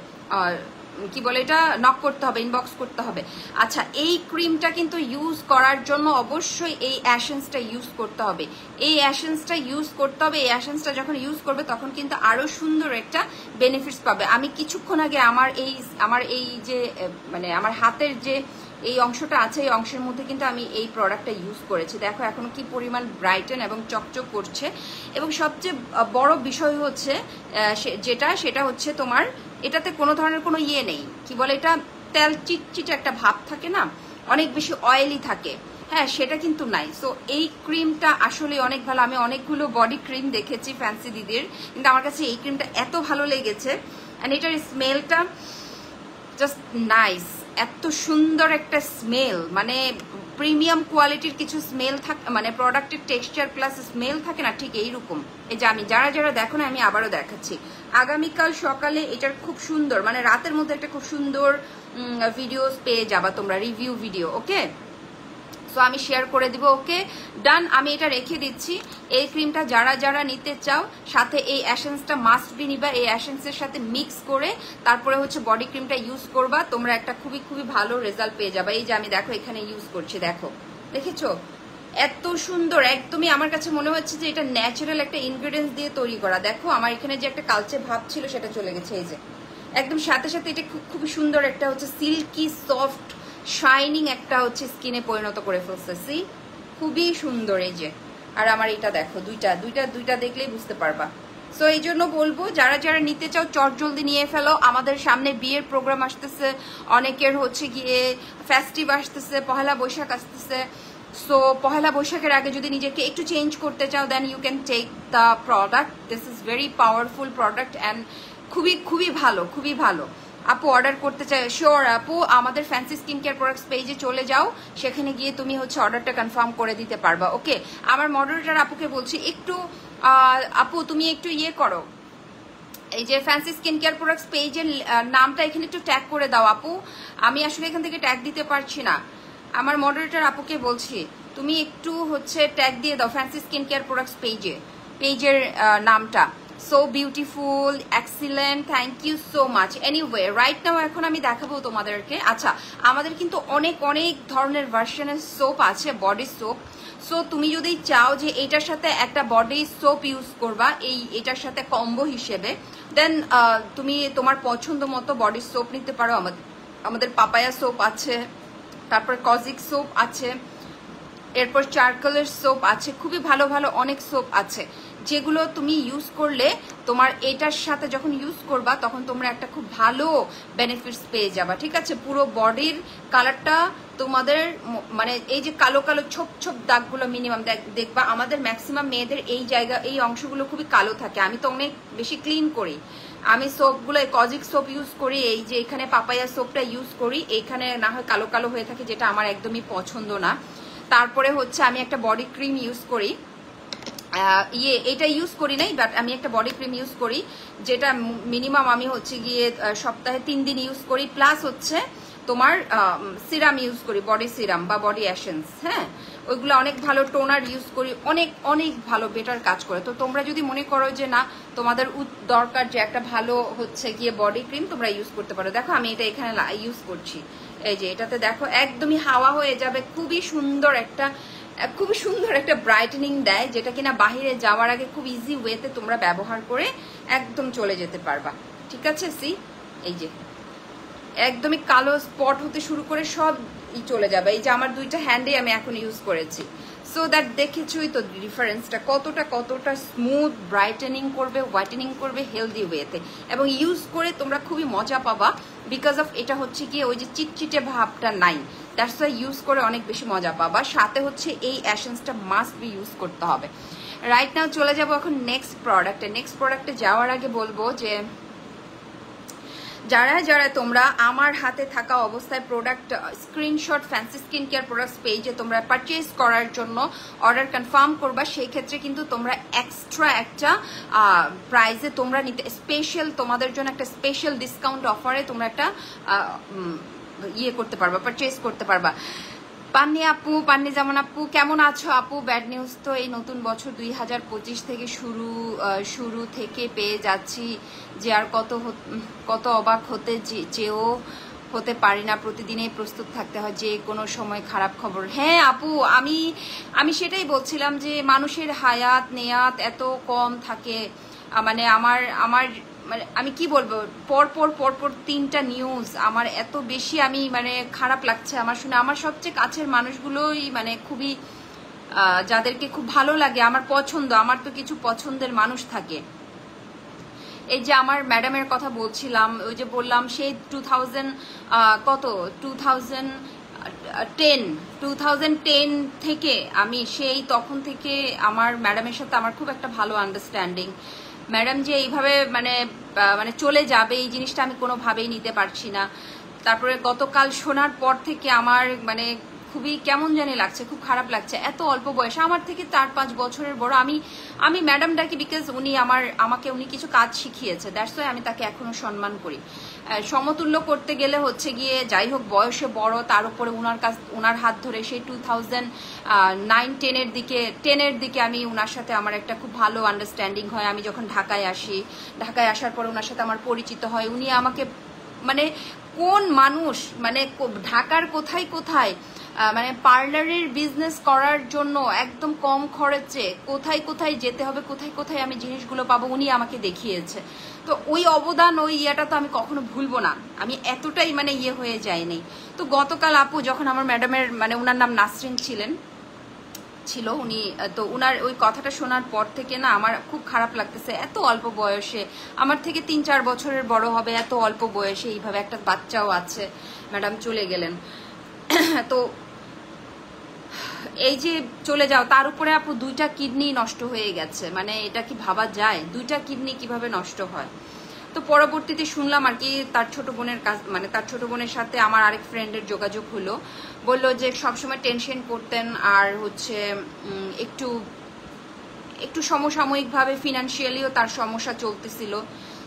কি বলে এটা, নক করতে হবে, ইনবক্স করতে হবে। আচ্ছা, এই ক্রিমটা কিন্তু ইউজ করার জন্য অবশ্যই এই অ্যাসেন্সটা ইউজ করতে হবে, এই অ্যাসেন্সটা যখন ইউজ করবে তখন কিন্তু আরো সুন্দর একটা বেনিফিটস পাবে। আমি কিছুক্ষণ আগে আমার এই যে মানে আমার হাতের যে এই অংশটা আছে, এই অংশের মধ্যে কিন্তু আমি এই প্রোডাক্টটা ইউজ করেছি। দেখো এখনো কি পরিমাণ ব্রাইটেন এবং চকচক করছে। এবং সবচেয়ে বড় বিষয় হচ্ছে সেটা হচ্ছে তোমার এটাতে কোনো ধরনের কোনো ইয়ে নেই, কি বলে এটা, তেল চিটচিটে একটা ভাব থাকে না, অনেক বেশি অয়েলি থাকে, হ্যাঁ সেটা কিন্তু নাই। সো এই ক্রিমটা আসলে অনেক ভালো। আমি অনেকগুলো বডি ক্রিম দেখেছি ফ্যান্সি দিদির, কিন্তু আমার কাছে এই ক্রিমটা এত ভালো লেগেছে। অ্যান্ড এটার স্মেলটা জাস্ট নাইস, এত সুন্দর একটা স্মেল, মানে প্রিমিয়াম কোয়ালিটির কিছু স্মেল থাকে, মানে প্রোডাক্টের টেক্সচার প্লাস স্মেল থাকে না, ঠিক এইরকম। এই যে আমি যারা দেখো না, আমি আবারও দেখাচ্ছি, আগামীকাল সকালে এটার খুব সুন্দর, মানে রাতের মধ্যে একটা খুব সুন্দর ভিডিওস পেয়ে যাবা তোমরা, রিভিউ ভিডিও। ওকে, সো আমি শেয়ার করে দিব। ওকে ডান, আমি এটা রেখে দিচ্ছি। এই ক্রিমটা যারা নিতে চাও, সাথে এই অ্যাসেন্সটা মাস্ট বি নিবা, এই অ্যাসেন্সের সাথে মিক্স করে তারপরে হচ্ছে বডি ক্রিমটা ইউজ করবা, তোমরা একটা খুবই ভালো রেজাল্ট পেয়ে যাবা। এই যে আমি দেখো এখানে ইউজ করছি, দেখো দেখেছো এত সুন্দর, একদমই আমার কাছে মনে হচ্ছে যে এটা ন্যাচারাল একটা ইনগ্রেডিয়েন্টস দিয়ে তৈরি করা। দেখো আমার এখানে যে একটা কালচে ভাব ছিল সেটা চলে গেছে, এই যে একদম সাথে সাথে এটা খুবই সুন্দর একটা হচ্ছে সিল্কি সফট শাইনিং একটা হচ্ছে স্কিনে পরিণত করে ফেলছে, খুবই সুন্দর। এই যে আর আমার এটা দেখো দুইটা দেখলেই বুঝতে পারবা। সো এই জন্য বলবো যারা নিতে চাও চটজলদি নিয়ে ফেলো। আমাদের সামনে বিয়ের প্রোগ্রাম আসতেছে, অনেকের হচ্ছে গিয়ে ফেস্টিভ আসতেছে, পহেলা বৈশাখ আসতেছে। সো পহেলা বৈশাখের আগে যদি নিজেকে একটু চেঞ্জ করতে চাও, then you can take the product. This is very powerful product and খুবই ভালো। আপু অর্ডার করতে চাই? শিওর আপু, আমাদের ফ্যান্সি স্কিন কেয়ার প্রোডাক্টস পেজে চলে যাও, সেখানে গিয়ে তুমি হচ্ছে অর্ডারটা কনফার্ম করে দিতে পারবা। ওকে, আমার মডারেটর আপুকে বলছি একটু আপু তুমি একটু ইয়ে করো, এই যে ফ্যান্সি স্কিন কেয়ার প্রোডাক্টস পেজের নামটা এখানে একটু ট্যাগ করে দাও আপু, আমি আসলে এখান থেকে ট্যাগ দিতে পারছি না। আমার মডারেটর আপুকে বলছি তুমি একটু হচ্ছে ট্যাগ দিয়ে দাও ফ্যান্সি স্কিন কেয়ার প্রোডাক্টস পেজের নামটা। So beautiful, excellent, thank you so much. Anyway right now এখন আমি দেখাবো তোমাদেরকে। আচ্ছা, আমাদের কিন্তু অনেক ধরনের ভার্সনের সোপ আছে, বডি সোপ। সো তুমি যদি চাও যে এটার সাথে একটা বডি সোপ ইউজ করবা এটার সাথে কম্বো হিসেবে, দেন তুমি তোমার পছন্দ মতো বডি সোপ নিতে পারো আমাদের পাপায়া সোপ আছে, তারপর কজিক সোপ আছে, এরপর চারকোলের সোপ আছে, খুবই ভালো ভালো অনেক সোপ আছে যেগুলো তুমি ইউজ করলে তোমার এটার সাথে যখন ইউজ করবা তখন তোমরা একটা খুব ভালো বেনিফিটস পেয়ে যাবা। ঠিক আছে, পুরো বডির কালারটা তোমাদের মানে এই যে কালো কালো ছোপ ছোপ দাগগুলো মিনিমাম দেখবা, আমাদের ম্যাক্সিমাম মেয়েদের এই জায়গা এই অংশগুলো খুবই কালো থাকে। আমি তো অনেক বেশি ক্লিন করি, আমি সোপগুলো কজিক সোপ ইউজ করি, এই যে এখানে পাপায়া সোপটা ইউজ করি, এইখানে না হয় কালো কালো হয়ে থাকে যেটা আমার একদমই পছন্দ না। তারপরে হচ্ছে আমি একটা বডি ক্রিম ইউজ করি, এটা ইউজ করি নাই, বাট আমি একটা বডি ক্রিম ইউজ করি যেটা মিনিমাম আমি হচ্ছে গিয়ে সপ্তাহে 3 দিন ইউজ করি, প্লাস হচ্ছে তোমার সিরাম ইউজ করি, বডি সিরাম বা বডি অ্যাসেন্স। হ্যাঁ, ওইগুলো অনেক ভালো, টোনার ইউজ করি, অনেক অনেক ভালো বেটার কাজ করে। তো তোমরা যদি মনে করো যে না তোমাদের দরকার যে একটা ভালো হচ্ছে গিয়ে বডি ক্রিম, তোমরা ইউজ করতে পারো। দেখো আমি এটা এখানে ইউজ করছি, এই যে এটাতে দেখো একদমই হাওয়া হয়ে যাবে, খুবই সুন্দর একটা ব্রাইটেনিং দেয়, যেটা কিনা বাহিরে যাওয়ার আগে খুব ইজি ওয়েতে তোমরা ব্যবহার করে একদম চলে যেতে পারবা। ঠিক আছে, সি এই যে একদমই কালো স্পট হতে শুরু করে সব চলে যাবে। এই যে আমার 2টা হ্যান্ডে আমি এখন ইউজ করেছি, সো দ্যাট দেখেছই তো ডিফারেন্সটা কতটা স্মুথ ব্রাইটেনিং করবে, হোয়াইটেনিং করবে হেলদি ওয়েতে, এবং ইউজ করে তোমরা খুবই মজা পাবা। বিকজ অফ এটা হচ্ছে গিয়ে ওই যে চিটচিটে ভাবটা নাই, দ্যাটস ওয়াই ইউজ করে অনেক বেশি মজা পাবা। সাথে হচ্ছে এই অ্যাসেন্সটা মাস্ট বি ইউজ করতে হবে। রাইট নাও চলে যাবো এখন নেক্সট প্রোডাক্টে যাওয়ার আগে বলবো যে যারা তোমরা আমার হাতে থাকা অবস্থায় product screenshot fancy skin care products পেজে তোমরা পারচেজ করার জন্য অর্ডার কনফার্ম করবা, সেই ক্ষেত্রে কিন্তু তোমরা এক্সট্রা একটা প্রাইজে তোমরা নিতে স্পেশাল, তোমাদের জন্য একটা স্পেশাল ডিসকাউন্ট অফারে তোমরা একটা ইয়ে করতে পারবা, পারচেজ করতে পারবা। পান্নি জামান আপু কেমন আছো আপু? ব্যাড নিউজ তো এই নতুন বছর 2025 থেকে শুরু থেকে পেয়ে যাচ্ছি যে আর কত অবাক হতে চেয়েও হতে পারি না, প্রতিদিনই প্রস্তুত থাকতে হয় যে কোনো সময় খারাপ খবর। হ্যাঁ আপু, আমি সেটাই বলছিলাম যে মানুষের হায়াত নেয়াত এত কম থাকে, মানে আমার মানে আমি কি বলবো, পরপর 3টা নিউজ আমার এত বেশি আমি মানে খারাপ লাগছে আমার শুনে। আমার সবচেয়ে কাছের মানুষগুলোই মানে খুবই যাদেরকে খুব ভালো লাগে, আমার পছন্দ, আমার তো কিছু পছন্দের মানুষ থাকে। এই যে আমার ম্যাডামের কথা বলছিলাম, ওই যে বললাম সেই 2010 থেকে আমি সেই তখন থেকে আমার ম্যাডামের সাথে আমার খুব একটা ভালো আন্ডারস্ট্যান্ডিং। ম্যাডাম যে এইভাবে মানে চলে যাবে এই জিনিসটা আমি কোনোভাবেই নিতে পারছি না। তারপরে গতকাল শোনার পর থেকে আমার মানে খুবই কেমন জানি লাগছে, খুব খারাপ লাগছে। এত অল্প বয়সে, আমার থেকে 4-5 বছরের বড়। আমি ম্যাডামটাকে বিকজ আমাকে উনি কিছু কাজ শিখিয়েছে, দ্যাটস ওয়াই আমি তাকে এখনো সম্মান করি। সমতুল্য করতে গেলে হচ্ছে গিয়ে যাই হোক বয়সে বড়, তার উপরে উনার হাত ধরে সেই 2009-10 দিকে আমি উনার সাথে আমার একটা খুব ভালো আন্ডারস্ট্যান্ডিং হয়। আমি যখন ঢাকায় আসার পরে উনার সাথে আমার পরিচিত হয়। উনি আমাকে মানে কোন মানুষ মানে ঢাকার কোথায় মানে পার্লারের বিজনেস করার জন্য একদম কম খরচে কোথায় যেতে হবে, কোথায় আমি জিনিসগুলো পাবো, উনি আমাকে দেখিয়েছে। তো ওই অবদান, ওই ইয়েটা তো আমি কখনো ভুলবো না। আমি এতটাই মানে ইয়ে হয়ে যায়নি। তো গতকাল আপু যখন আমার ম্যাডামের মানে উনার নাম নাসরিন ছিল উনি, তো উনার ওই কথাটা শোনার পর থেকে না আমার খুব খারাপ লাগতেছে। এত অল্প বয়সে, আমার থেকে 3-4 বছরের বড় হবে, এত অল্প বয়সে এইভাবে একটা বাচ্চাও আছে, ম্যাডাম চলে গেলেন। তো এই যে চলে যাও, তার উপরে আপু 2টা কিডনি নষ্ট হয়ে গেছে, মানে এটা কি ভাবা যায়? 2টা কিডনি কিভাবে নষ্ট হয়? তো পরবর্তীতে শুনলাম আর কি তার ছোট বোনের সাথে আমার আরেক ফ্রেন্ডের যোগাযোগ হলো, বললো যে সবসময় টেনশন করতেন, আর হচ্ছে একটু সমসাময়িকভাবে ফিনান্সিয়ালিও তার সমস্যা চলতেছিল।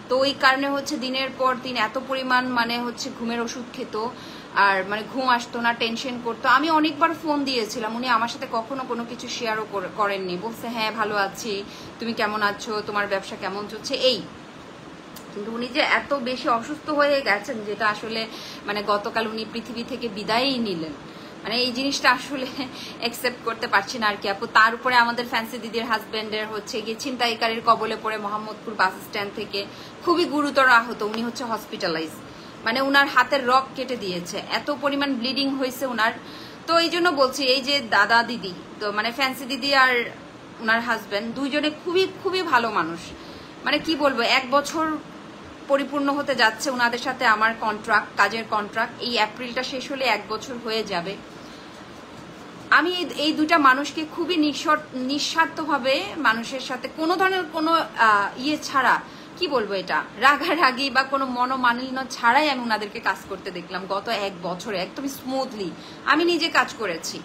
তো ওই কারণে হচ্ছে দিনের পর দিন এত পরিমাণ মানে হচ্ছে ঘুমের ওষুধ খেত, আর মানে ঘুম আসতো না, টেনশন করতো। আমি অনেকবার ফোন দিয়েছিলাম, উনি আমার সাথে কখনো কোনো কিছু শেয়ারও করেননি। বলছে হ্যাঁ ভালো আছি, তুমি কেমন আছো, তোমার ব্যবসা কেমন চলছে, এই। কিন্তু উনি যে এত বেশি অসুস্থ হয়ে গেছেন, যেটা আসলে মানে গতকাল উনি পৃথিবী থেকে বিদায়ই নিলেন, মানে এই জিনিসটা আসলে অ্যাকসেপ্ট করতে পারছি না আর কি আপু। তার উপরে আমাদের ফ্যান্সি দিদির হাজবেন্ডের হচ্ছে গিয়ে ছিনতাইকারীর কবলে পড়ে মোহাম্মদপুর বাস স্ট্যান্ড থেকে খুবই গুরুতর আহত, উনি হচ্ছে হসপিটালাইজ। মানে উনার হাতের রগ কেটে দিয়েছে, এত পরিমাণ ব্লিডিং হয়েছে উনার। তো এই জন্য বলছি, এই যে দাদা দিদি, তো মানে ফ্যান্সি দিদি আর উনার হাজবেন্ড দুইজনে খুবই খুবই ভালো মানুষ। মানে কি বলবো, 1 বছর পরিপূর্ণ হতে যাচ্ছে উনাদের সাথে আমার কন্ট্রাক্ট, কাজের কন্ট্রাক্ট। এই এপ্রিলটা শেষ হলে 1 বছর হয়ে যাবে। আমি এই দুটা মানুষকে খুবই নিঃস্বার্থভাবে মানুষের সাথে কোনো ধরনের কোনো ইয়ে ছাড়া, কি বলবো, এটা রাগারাগি বা কোনো মনোমালিন্য ছাড়াই আমি ওনাদেরকে কাজ করতে দেখলাম গত 1 বছরে একদমই স্মুথলি। আমি নিজে কাজ করেছি,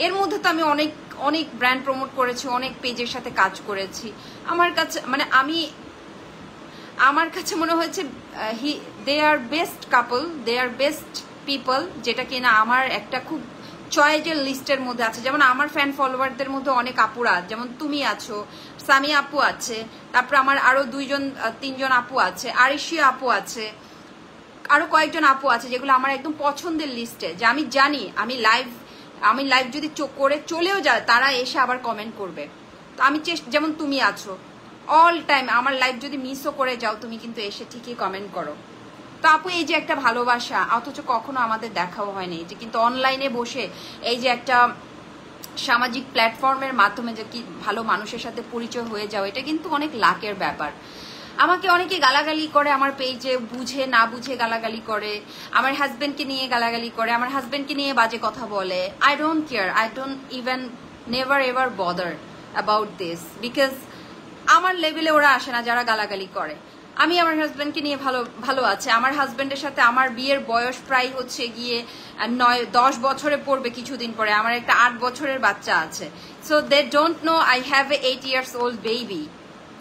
এর মধ্যে তো আমি অনেক অনেক ব্র্যান্ড প্রমোট করেছি, অনেক পেজের সাথে কাজ করেছি। আমার কাছে মানে আমার কাছে মনে হয়েছে দে আর বেস্ট কাপল, দে আর বেস্ট পিপল, যেটা কিনা আমার একটা খুব চয়েজের লিস্টের মধ্যে আছে। যেমন আমার ফ্যান ফলোয়ারদের মধ্যে অনেক আপুরা, যেমন তুমি আছো, সামি আপু আছে, তারপর আমার আরো 2-3জন আপু আছে, আরিশি আপু আছে, আরো কয়েকজন আপু আছে যেগুলো আমার একদম পছন্দের লিস্টে, যে আমি জানি আমি লাইভ যদি করে চলেও যায় তারা এসে আবার কমেন্ট করবে। তো আমি যেমন তুমি আছো, অল টাইম আমার লাইভ যদি মিসও করে যাও তুমি কিন্তু এসে ঠিকই কমেন্ট করো। তো আপু এই যে একটা ভালোবাসা, অথচ কখনো আমাদের দেখাও হয়নি, যে কিন্তু অনলাইনে বসে এই যে একটা সামাজিক প্ল্যাটফর্মের মাধ্যমে যে কি ভালো মানুষের সাথে পরিচয় হয়ে যাও, এটা কিন্তু অনেক লাকের ব্যাপার। আমাকে অনেকে গালাগালি করে আমার পেজে, বুঝে না বুঝে গালাগালি করে, আমার হাজবেন্ডকে নিয়ে গালাগালি করে, আমার হাজবেন্ডকে নিয়ে বাজে কথা বলে। I don't care, I don't even never ever bother about this, because আমার লেভেলে ওরা আসে না যারা গালাগালি করে। আমি আমার হাজবেন্ডকে নিয়ে ভালো আছে। আমার হাজবেন্ডের সাথে আমার বিয়ের বয়স প্রায় হচ্ছে গিয়ে 9-10 বছরে পড়বে কিছুদিন পরে। আমার একটা 8 বছরের বাচ্চা আছে। So they don't know I have a 8 years old baby.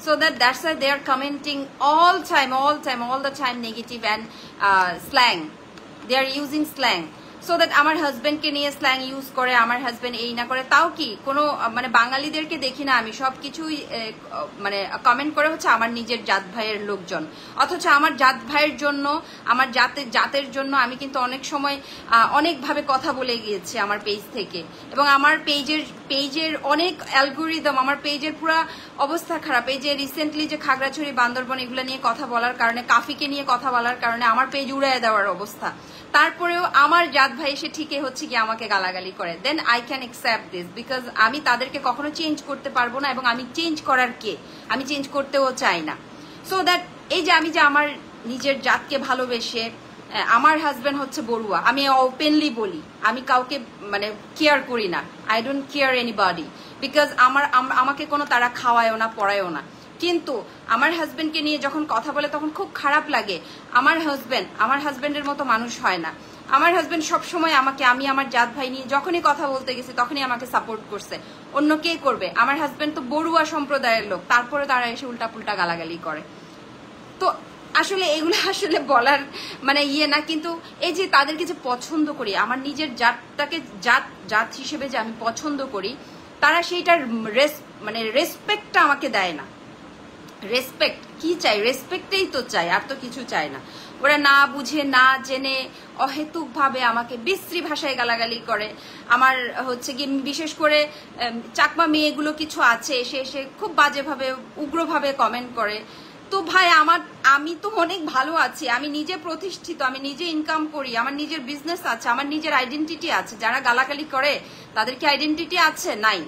So that's why they are commenting all the time negative and slang. They are using slang. So that আমার হাজবেন্ডকে নিয়ে স্ল্যাং ইউজ করে, আমার হাজবেন্ড এই না করে। তাও কি কোনো মানে বাঙালিদেরকে দেখি না আমি, সবকিছুই মানে কমেন্ট করে হচ্ছে আমার নিজের জাত ভাইয়ের লোকজন। অথচ আমার জাত ভাইয়ের জন্য, আমার জাতের জন্য আমি কিন্তু অনেক সময় অনেকভাবে কথা বলে গিয়েছি আমার পেজ থেকে। এবং আমার পেজের অনেক অ্যালগোরিদম, আমার পেজের পুরো অবস্থা খারাপ। এই যে রিসেন্টলি যে খাগড়াছড়ি, বান্দরবন এগুলো নিয়ে কথা বলার কারণে, কাফিকে নিয়ে কথা বলার কারণে আমার পেজ উড়াইয়া দেওয়ার অবস্থা। তারপরেও আমার জাত ভাই এসে ঠিকই হচ্ছে কি আমাকে গালাগালি করে। Then I can accept this, because আমি তাদেরকে কখনো চেঞ্জ করতে পারবো না, এবং আমি চেঞ্জ করার কে, আমি চেঞ্জ করতেও চাই না। সো দ্যাট এই যে আমি যে আমার নিজের জাতকে ভালোবেসে, আমার হাজবেন্ড হচ্ছে বড়ুয়া, আমি ওপেনলি বলি, আমি কাউকে মানে কেয়ার করি না, I don't care anybody, because আমাকে কোনো তারা খাওয়ায়ও না, পড়ায়ও না। কিন্তু আমার হাজবেন্ডকে নিয়ে যখন কথা বলে তখন খুব খারাপ লাগে। আমার হাজবেন্ডের মতো মানুষ হয় না। আমার হাজবেন্ড সবসময় আমাকে, আমি আমার জাত ভাই নিয়ে যখনই কথা বলতে গেছি তখনই আমাকে সাপোর্ট করছে। অন্য কে করবে? আমার হাজবেন্ড তো বড়ুয়া সম্প্রদায়ের লোক, তারপরে তারা এসে উল্টাপুল্টা গালাগালি করে। তো আসলে এগুলো আসলে বলার মানে ইয়ে না, কিন্তু এই যে তাদেরকে যে পছন্দ করি, আমার নিজের জাতটাকে জাত হিসেবে যে আমি পছন্দ করি, তারা সেইটার মানে রেসপেক্টটা আমাকে দেয় না। রেসপেক্ট কি চাই? রেসপেক্টেই তো চাই, আর তো কিছু চাই না। ওরা না বুঝে না জেনে অহেতুক ভাবে আমাকে বিশ্রী ভাষায় গালাগালি করে। আমার হচ্ছে কি বিশেষ করে চাকমা মেয়েগুলো কিছু আছে, এসে খুব বাজেভাবে উগ্রভাবে কমেন্ট করে। তো ভাই আমি তো অনেক ভালো আছি, আমি নিজে প্রতিষ্ঠিত, আমি নিজে ইনকাম করি, আমার নিজের বিজনেস আছে, আমার নিজের আইডেন্টিটি আছে। যারা গালাগালি করে তাদের কি আইডেন্টিটি আছে? নাই।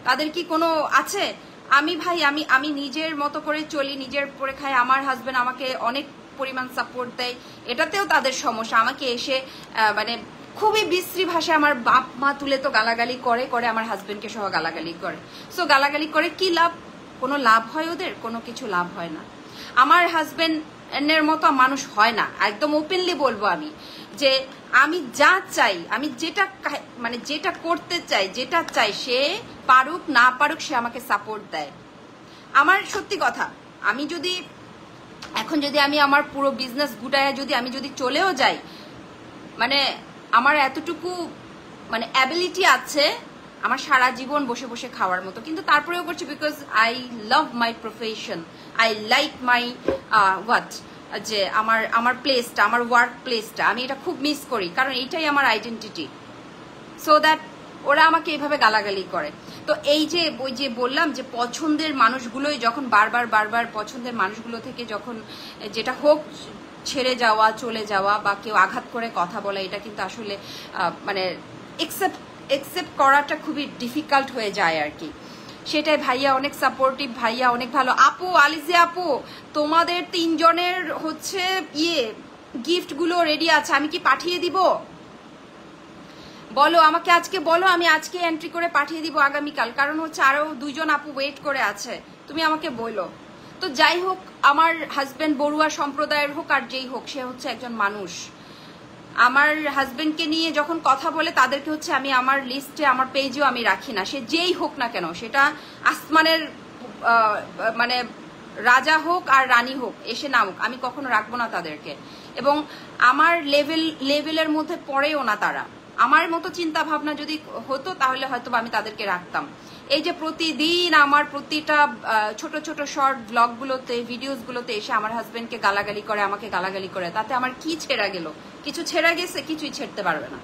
তাদের কি কোনো আছে? আমি নিজের মতো করে চলি, নিজের পরে খাই। আমার হাজবেন্ড আমাকে অনেক পরিমাণ সাপোর্ট দেয়, এটাতেও তাদের সমস্যা। আমাকে এসে মানে খুবই বিশ্রী ভাষায় আমার বাপ মা তুলে তো গালাগালি করে আমার হাজবেন্ডকে সহ গালাগালি করে। সো গালাগালি করে কি লাভ? কোনো লাভ হয় ওদের? কোনো কিছু লাভ হয় না। আমার হাজবেন্ডের মতো মানুষ হয় না, একদম ওপেনলি বলবো আমি, যে আমি যা চাই, আমি যেটা করতে চাই, যেটা চাই, সে পারুক না পারুক সে আমাকে সাপোর্ট দেয়। আমার সত্যি কথা, আমি যদি আমি আমার পুরো বিজনেস গুটায় আমি যদি চলেও যাই, মানে আমার এতটুকু মানে অ্যাবিলিটি আছে আমার সারা জীবন বসে বসে খাওয়ার মতো, কিন্তু তারপরেও করছি because I love my profession, I like my যে আমার প্লেসটা, আমার ওয়ার্ক প্লেসটা আমি এটা খুব মিস করি, কারণ এইটাই আমার আইডেন্টিটি। সো দ্যাট ওরা আমাকে এইভাবে গালাগালি করে। তো এই যে ওই যে বললাম যে পছন্দের মানুষগুলোই যখন বারবার পছন্দের মানুষগুলো থেকে যখন যেটা হোক ছেড়ে যাওয়া, চলে যাওয়া বা কেউ আঘাত করে কথা বলা, এটা কিন্তু আসলে মানে একসেপ্ট করাটা খুবই ডিফিকাল্ট হয়ে যায় আর কি। সেটাই। ভাইয়া অনেক সাপোর্টিভ, ভাইয়া অনেক ভালো। আপু, আলিজে আপু, তোমাদের 3 জনের হচ্ছে গিফটগুলো রেডি আছে, আমি কি পাঠিয়ে দিব? বলো আমাকে, আজকে বলো, আমি আজকে এন্ট্রি করে পাঠিয়ে দিব আগামীকাল। কারণ হচ্ছে আরো 2 জন আপু ওয়েট করে আছে, তুমি আমাকে বলো। তো যাই হোক, আমার হাজবেন্ড বড়ুয়া সম্প্রদায়ের হোক আর যেই হোক, সে হচ্ছে একজন মানুষ। আমার হাজবেন্ডকে নিয়ে যখন কথা বলে তাদেরকে হচ্ছে আমি আমার লিস্টে, আমার পেজেও আমি রাখি না, সে যেই হোক না কেন, সেটা আসমানের মানে রাজা হোক আর রানী হোক, এসে নামুক, আমি কখনো রাখবো না তাদেরকে। এবং আমার লেভেলের মধ্যে পড়েও না তারা। আমার মতো চিন্তা ভাবনা যদি হতো তাহলে হয়তো আমি তাদেরকে রাখতাম। এই যে প্রতিদিন আমার প্রতিটা ছোট ছোট শর্ট ব্লগগুলোতে, ভিডিওসগুলোতে এসে আমার হাজবেন্ডকে গালাগালি করে, আমাকে গালাগালি করে, তাতে আমার কি ছেড়া গেল? কিছু ছেড়া গেছে? কিছুই ছেড়তে পারবে না,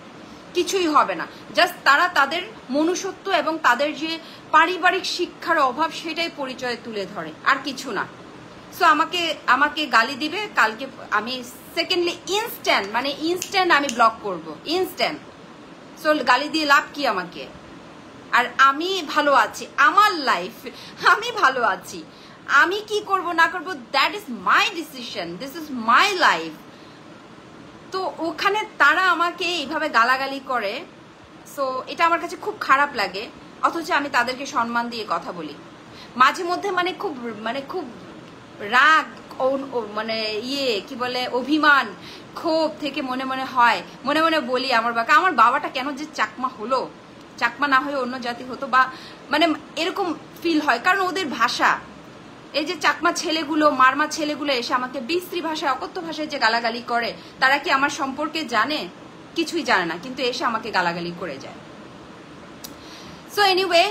কিছুই হবে না। জাস্ট তারা তাদের মনুষ্যত্ব এবং তাদের যে পারিবারিক শিক্ষার অভাব, সেটাই পরিচয় তুলে ধরে, আর কিছু না। সো আমাকে গালি দিবে কালকে, আমি সেকেন্ডলি ইনস্ট্যান্ট আমি ব্লক করব, ইনস্ট্যান্ট। সো গালি দিয়ে লাভ কি আমাকে? আর আমি ভালো আছি, আমার লাইফ, আমি ভালো আছি। আমি কি করব না করব, that is my decision, this is my life. তো ওখানে তারা আমাকে এইভাবে গালাগালি করে, সো এটা আমার কাছে খুব খারাপ লাগে। অথচ আমি তাদেরকে সম্মান দিয়ে কথা বলি। মাঝে মধ্যে খুব রাগ, মানে কি বলে, অভিমান, ক্ষোভ থেকে মনে মনে বলি আমার বাবাটা কেন যে চাকমা হলো, চাকমা না হয়ে অন্য জাতি হতো, বা মানে এরকম ফিল হয়। কারণ ওদের ভাষা, এই যে চাকমা ছেলেগুলো, মারমা ছেলেগুলো এসে আমাকে বিশ্রী ভাষায়, অকথ্য ভাষায় যে গালাগালি করে, তারা কি আমার সম্পর্কে জানে? কিছুই জানে না, কিন্তু এসে আমাকে গালাগালি করে যায়। সো এনিওয়ে,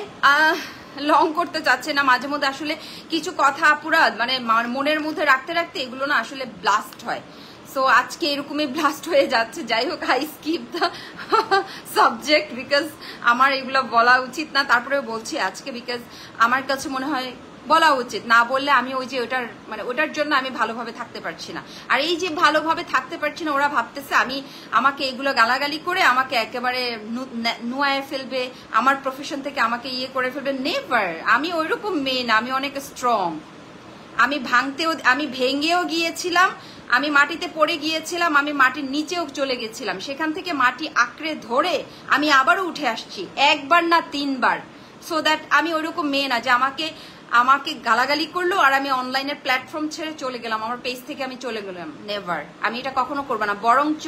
লং করতে চাচ্ছে না। মাঝে মধ্যে আসলে কিছু কথা পুরা মানে মনের মধ্যে রাখতে রাখতে এগুলো না আসলে ব্লাস্ট হয়। সো আজকে এরকমই ব্লাস্ট হয়ে যাচ্ছে। যাই হোক, I skip the subject because আমার এগুলো বলা উচিত না, তারপরেও বলছি আজকে বিকজ আমার কাছে মনে হয় বলা উচিত। না বললে আমি ওই যে ওটার জন্য আমি ভালোভাবে থাকতে পারছি না। আর এই যে ভালোভাবে থাকতে পারছি না, ওরা ভাবতেছে আমাকে এগুলো গালাগালি করে আমাকে একেবারে নুয়ায় ফেলবে, আমার প্রফেশন থেকে আমাকে করে ফেলবে। নেভার, আমি ওইরকম মেয়ে না, আমি অনেক স্ট্রং। আমি ভেঙেও গিয়েছিলাম, আমি মাটিতে পড়ে গিয়েছিলাম, আমি মাটির নিচেও চলে গেছিলাম, সেখান থেকে মাটি আঁকড়ে ধরে আমি আবারও উঠে আসছি, 1 বার না 3 বার। সো দ্যাট আমি ওইরকম মেয়ে না যে আমাকে গালাগালি করলো আর আমি অনলাইনের প্ল্যাটফর্ম ছেড়ে চলে গেলাম, আমার পেজ থেকে আমি চলে গেলাম। নেভার, আমি এটা কখনো করবো না। বরঞ্চ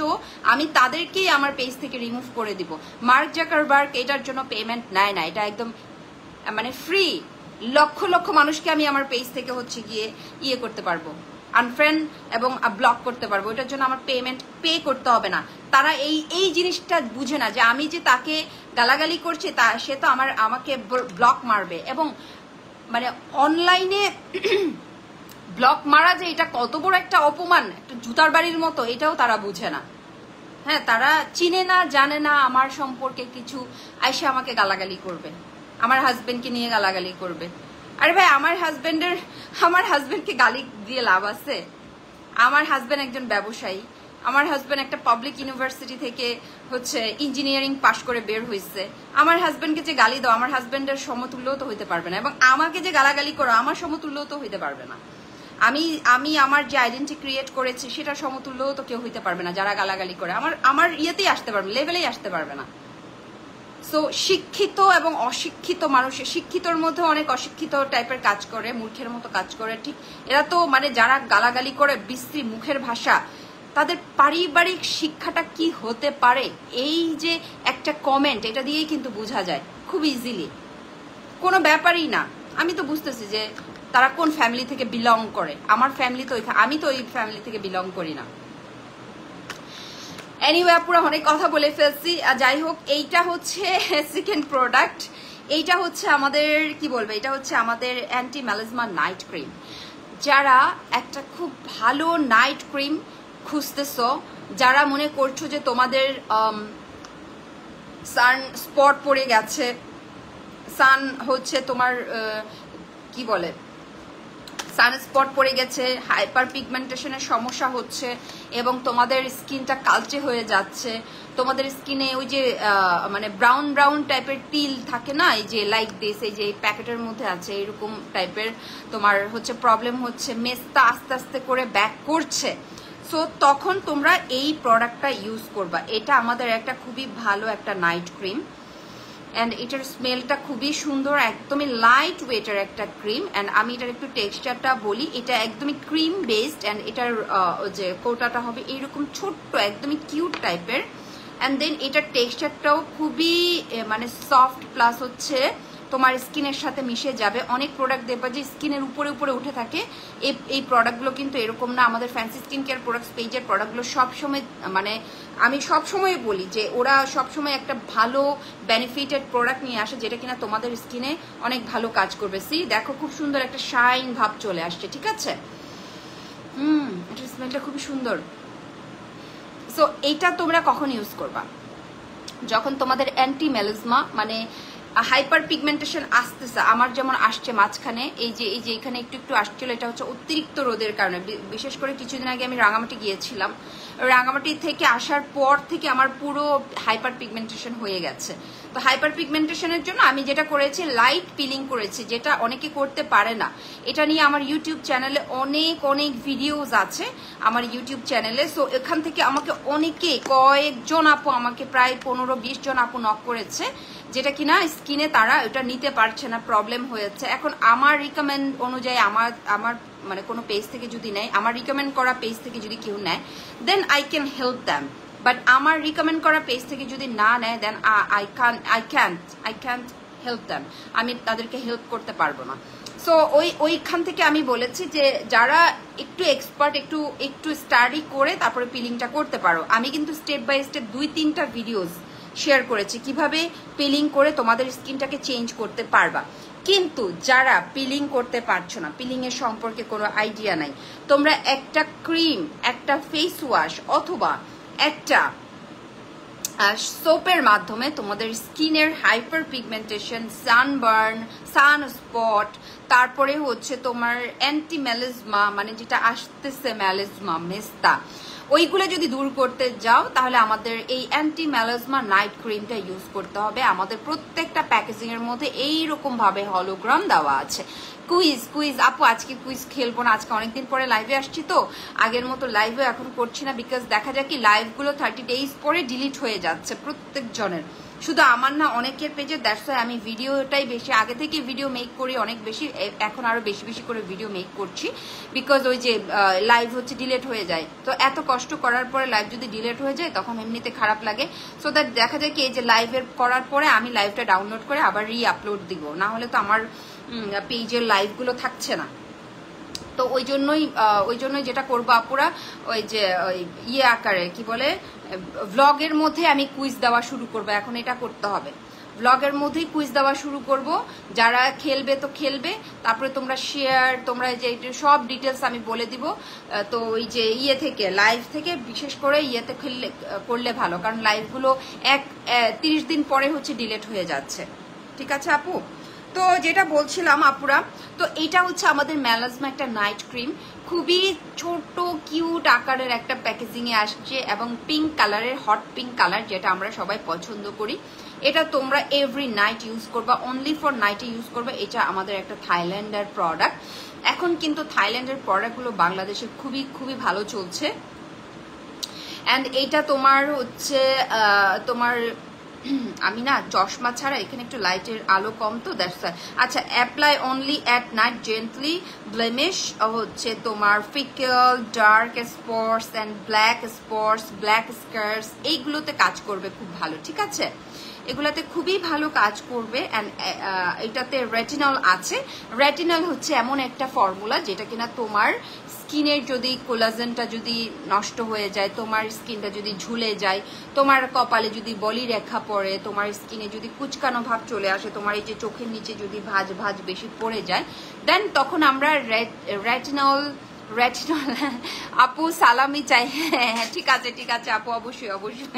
আমি তাদেরকেই আমার পেজ থেকে রিমুভ করে দিব। মার্ক জাকারবার্গ এটার জন্য পেমেন্ট নেয় না, এটা একদম মানে ফ্রি। লক্ষ লক্ষ মানুষকে আমি আমার পেজ থেকে হচ্ছে গিয়ে করতে পারবো, আনফ্রেন্ড এবং ব্লক করতে পারবো। এটার জন্য আমার পেমেন্ট পে করতে হবে না। তারা এই জিনিসটা বুঝে না যে আমি যে তাকে গালাগালি করছি, সে তো আমাকে ব্লক মারবে। এবং মানে অনলাইনে ব্লক মারা যে এটা কত বড় একটা অপমান, একটা জুতার বাড়ির মতো, এটাও তারা বুঝে না। হ্যাঁ, তারা চিনে না, জানে না আমার সম্পর্কে কিছু, আইসে আমাকে গালাগালি করবে, আমার হাজবেন্ডকে নিয়ে গালাগালি করবে। আরে ভাই, আমার হাজবেন্ডকে গালি দিয়ে লাভ আছে? আমার হাজবেন্ড একজন ব্যবসায়ী, আমার হাজবেন্ড একটা পাবলিক ইউনিভার্সিটি থেকে হচ্ছে ইঞ্জিনিয়ারিং পাশ করে বের হয়েছে। আমার হাজবেন্ডকে যে গালি দাও, আমার হাজবেন্ডের সমতুল্যও তো হইতে পারবে না, এবং আমাকে যে গালাগালি করো আমার সমতুল্যও তো হইতে পারবে না। আমি আমার যে আইডেন্টি ক্রিয়েট করেছি সেটা সমতুল্যও তো কেউ হইতে পারবে না। যারা গালাগালি করে আমার ইয়েতেই আসতে পারবে, লেভেলেই আসতে পারবে না। সো শিক্ষিত এবং অশিক্ষিত মানুষের, শিক্ষিতর মধ্যে অনেক অশিক্ষিত টাইপের কাজ করে, মূর্খের মতো কাজ করে। ঠিক এরা তো মানে যারা গালাগালি করে, বিশ্রী মুখের ভাষা, তাদের পারিবারিক শিক্ষাটা কি হতে পারে, এই যে একটা কমেন্ট, এটা দিয়েই কিন্তু বোঝা যায় খুব ইজিলি। কোনো ব্যাপারই না। আমি তো বুঝতেছি যে তারা কোন ফ্যামিলি থেকে বিলং করে। আমার ফ্যামিলি তো আমি তো ওই ফ্যামিলি থেকে বিলং করি না। এনিওয়ে, পুরো অনেক কথা বলে ফেলছি। যাই হোক, এইটা হচ্ছে সেকেন্ড প্রোডাক্ট। এইটা হচ্ছে আমাদের কি বলবো, এটা হচ্ছে আমাদের অ্যান্টি ম্যালাজমা নাইট ক্রিম। যারা একটা খুব ভালো নাইট ক্রিম খুঁজতেছো, যারা মনে করছো যে তোমাদের সান স্পট পড়ে গেছে, সান হচ্ছে তোমার কি বলে, সানস্পট পড়ে গেছে, হাইপার পিগমেন্টেশনের সমস্যা হচ্ছে এবং তোমাদের স্কিনটা কালচে হয়ে যাচ্ছে, তোমাদের স্কিনে ওই যে মানে ব্রাউন ব্রাউন টাইপের তিল থাকে না, এই যে লাইক দিস, এই যে প্যাকেটের মধ্যে আছে এরকম টাইপের তোমার হচ্ছে প্রবলেম হচ্ছে, মেস্তা আস্তে আস্তে করে ব্যাক করছে, সো তখন তোমরা এই প্রোডাক্টটা ইউজ করবা। এটা আমাদের একটা খুবই ভালো একটা নাইট ক্রিম অ্যান্ড এটার স্মেলটা খুবই সুন্দর, একদমই লাইট ওয়েটের একটা ক্রিম। অ্যান্ড আমি এটার একটু টেক্সচারটা বলি, এটা একদমই ক্রিম বেসড অ্যান্ড এটার যে কৌটাটা হবে এইরকম ছোট্ট একদমই কিউট টাইপের। অ্যান্ড দেন এটার টেক্সচারটাও খুবই মানে সফট, প্লাস হচ্ছে তোমার স্কিনের সাথে মিশে যাবে। অনেক প্রোডাক্ট দেখবা যে স্কিনের উপরে উপরে উঠে থাকে, এই প্রোডাক্টগুলো কিন্তু এরকম না। আমাদের ফ্যান্সি স্কিন কেয়ার প্রোডাক্টস পেজের প্রোডাক্টগুলো সবসময় মানে আমি সবসময় বলি যে ওরা সবসময় একটা ভালো বেনিফিটেড প্রোডাক্ট নিয়ে আসে যেটা কিনা তোমাদের স্কিনে অনেক ভালো কাজ করবে। সি দেখো খুব সুন্দর একটা শাইন ভাব চলে আসছে, ঠিক আছে? এটার স্মেলটা খুবই সুন্দর। সো এইটা তোমরা কখন ইউজ করবা? যখন তোমাদের অ্যান্টি মেলাজমা মানে হাইপার পিগমেন্টেশন আসতেছে, আমার যেমন আসছে মাঝখানে, এই যে এখানে একটু একটু আসছিল, এটা হচ্ছে অতিরিক্ত রোদের কারণে। বিশেষ করে কিছুদিন আগে আমি রাঙামাটি গিয়েছিলাম, রাঙামাটি থেকে আসার পর থেকে আমার পুরো হাইপার পিগমেন্টেশন হয়ে গেছে। তো হাইপার পিগমেন্টেশনের জন্য আমি যেটা করেছি লাইট পিলিং করেছি, যেটা অনেকে করতে পারে না। এটা নিয়ে আমার ইউটিউব চ্যানেলে অনেক অনেক ভিডিওস আছে আমার ইউটিউব চ্যানেলে। সো এখান থেকে আমাকে অনেকে কয়েকজন আপু আমাকে প্রায় 15-20 জন আপু নক করেছে যেটা কিনা স্কিনে তারা এটা নিতে পারছে না, প্রবলেম হয়েছে। এখন আমার রিকমেন্ড অনুযায়ী আমার মানে কোনো পেজ থেকে যদি নেয়, আমার রিকমেন্ড করা পেজ থেকে যদি কেউ নেয় দেন I can help them, but আমার রিকমেন্ড করা পেজ থেকে যদি না নেয় then I can't help them, আমি তাদেরকে হেল্প করতে পারবো না। সো ওইখান থেকে আমি বলেছি যে যারা একটু এক্সপার্ট, একটু স্টাডি করে তারপরে পিলিংটা করতে পারো। আমি কিন্তু স্টেপ বাই স্টেপ 2-3টা ভিডিওস শেয়ার করেছি কিভাবে পিলিং করে তোমাদের স্কিনটাকে চেঞ্জ করতে পারবা। কিন্তু যারা পিলিং করতে পারছো না, পিলিং এর সম্পর্কে কোনো আইডিয়া নাই, তোমরা একটা ক্রিম, একটা ফেস ওয়াশ অথবা একটা সোপের মাধ্যমে তোমাদের স্কিনের হাইপার পিগমেন্টেশন, সানবার্ন, সানস্পট, তারপরে হচ্ছে তোমার অ্যান্টি মেলাজমা মানে যেটা আসতেছে মেলাজমা, মেস্তা, ওইগুলো যদি দূর করতে যাও তাহলে আমাদের এই অ্যান্টি মেলাজমা নাইট ক্রিমটা ইউজ করতে হবে। আমাদের প্রত্যেকটা প্যাকেজিং এর মধ্যে এইরকম ভাবে হলোগ্রাম দেওয়া আছে। কুইজ আপু আজকে কুইজ খেলবো না, আজকে অনেকদিন পরে লাইভে আসছি তো আগের মতো লাইভে এখন করছি না, বিকজ দেখা যায় কি লাইভগুলো 30 ডেজ পরে ডিলিট হয়ে যাচ্ছে প্রত্যেক জনের, শুধু আমার না অনেকের পেজে। দ্যাটস ওয়াই আমি ভিডিওটাই বেশি আগে থেকে ভিডিও মেক করি, অনেক বেশি, এখন আরো বেশি বেশি করে ভিডিও মেক করছি, বিকজ ওই যে লাইভ হচ্ছে ডিলেট হয়ে যায়। তো এত কষ্ট করার পরে লাইভ যদি ডিলেট হয়ে যায় তখন এমনিতে খারাপ লাগে। সো দ্যাট দেখা যায় কি এই যে লাইভের করার পরে আমি লাইভটা ডাউনলোড করে আবার রি আপলোড দিব, না হলে তো আমার পেজের লাইভগুলো থাকছে না। তো ওই জন্যই যেটা করবো আপুরা, ওই যে ইয়ে আকারে কি বলে ভ্লগের মধ্যে আমি কুইজ দেওয়া শুরু করবো। এখন এটা করতে হবে, ব্লগের মধ্যেই কুইজ দেওয়া শুরু করব। যারা খেলবে তো খেলবে, তারপরে তোমরা শেয়ার, তোমরা যে সব ডিটেলস আমি বলে দিব। তো ওই যে ইয়ে থেকে লাইভ থেকে বিশেষ করে ইয়েতে করলে ভালো, কারণ লাইভগুলো 30 দিন পরে হচ্ছে ডিলেট হয়ে যাচ্ছে। ঠিক আছে আপু? তো যেটা বলছিলাম আপুরা, তো এটা হচ্ছে আমাদের মেলাজমা একটা নাইট ক্রিম, খুবই ছোট কিউট আকারের একটা প্যাকেজিং এ আসছে এবং পিঙ্ক কালারের, হট পিঙ্ক কালার, যেটা আমরা সবাই পছন্দ করি। এটা তোমরা এভরি নাইট ইউজ করবা, অনলি ফর নাইটে ইউজ করবা। এটা আমাদের একটা থাইল্যান্ডের প্রোডাক্ট। এখন কিন্তু থাইল্যান্ডের প্রোডাক্টগুলো বাংলাদেশে খুবই খুবই ভালো চলছে। অ্যান্ড এইটা তোমার হচ্ছে তোমার আমি না চশমা ছাড়া এখানে একটু লাইটের আলো কম, তো দ্যাটস আচ্ছা। Apply only at night gently blemish হচ্ছে তোমার faecal, dark spots and black spots, black স্কার্স, এইগুলোতে কাজ করবে খুব ভালো। ঠিক আছে, এগুলাতে খুবই ভালো কাজ করবে। অ্যান্ড এটাতে রেটিনল আছে। রেটিনল হচ্ছে এমন একটা ফর্মুলা যেটা কিনা তোমার স্কিনের যদি কোলাজেনটা যদি নষ্ট হয়ে যায়, তোমার স্কিনটা যদি ঝুলে যায়, তোমার কপালে যদি বলি রেখা পড়ে, তোমার স্কিনে যদি কুচকানো ভাব চলে আসে, তোমার এই যে চোখের নিচে যদি ভাঁজ ভাঁজ বেশি পড়ে যায়, দেন তখন আমরা রেটিনল আপু সালামি চাই। হ্যাঁ ঠিক আছে আপু, অবশ্যই অবশ্যই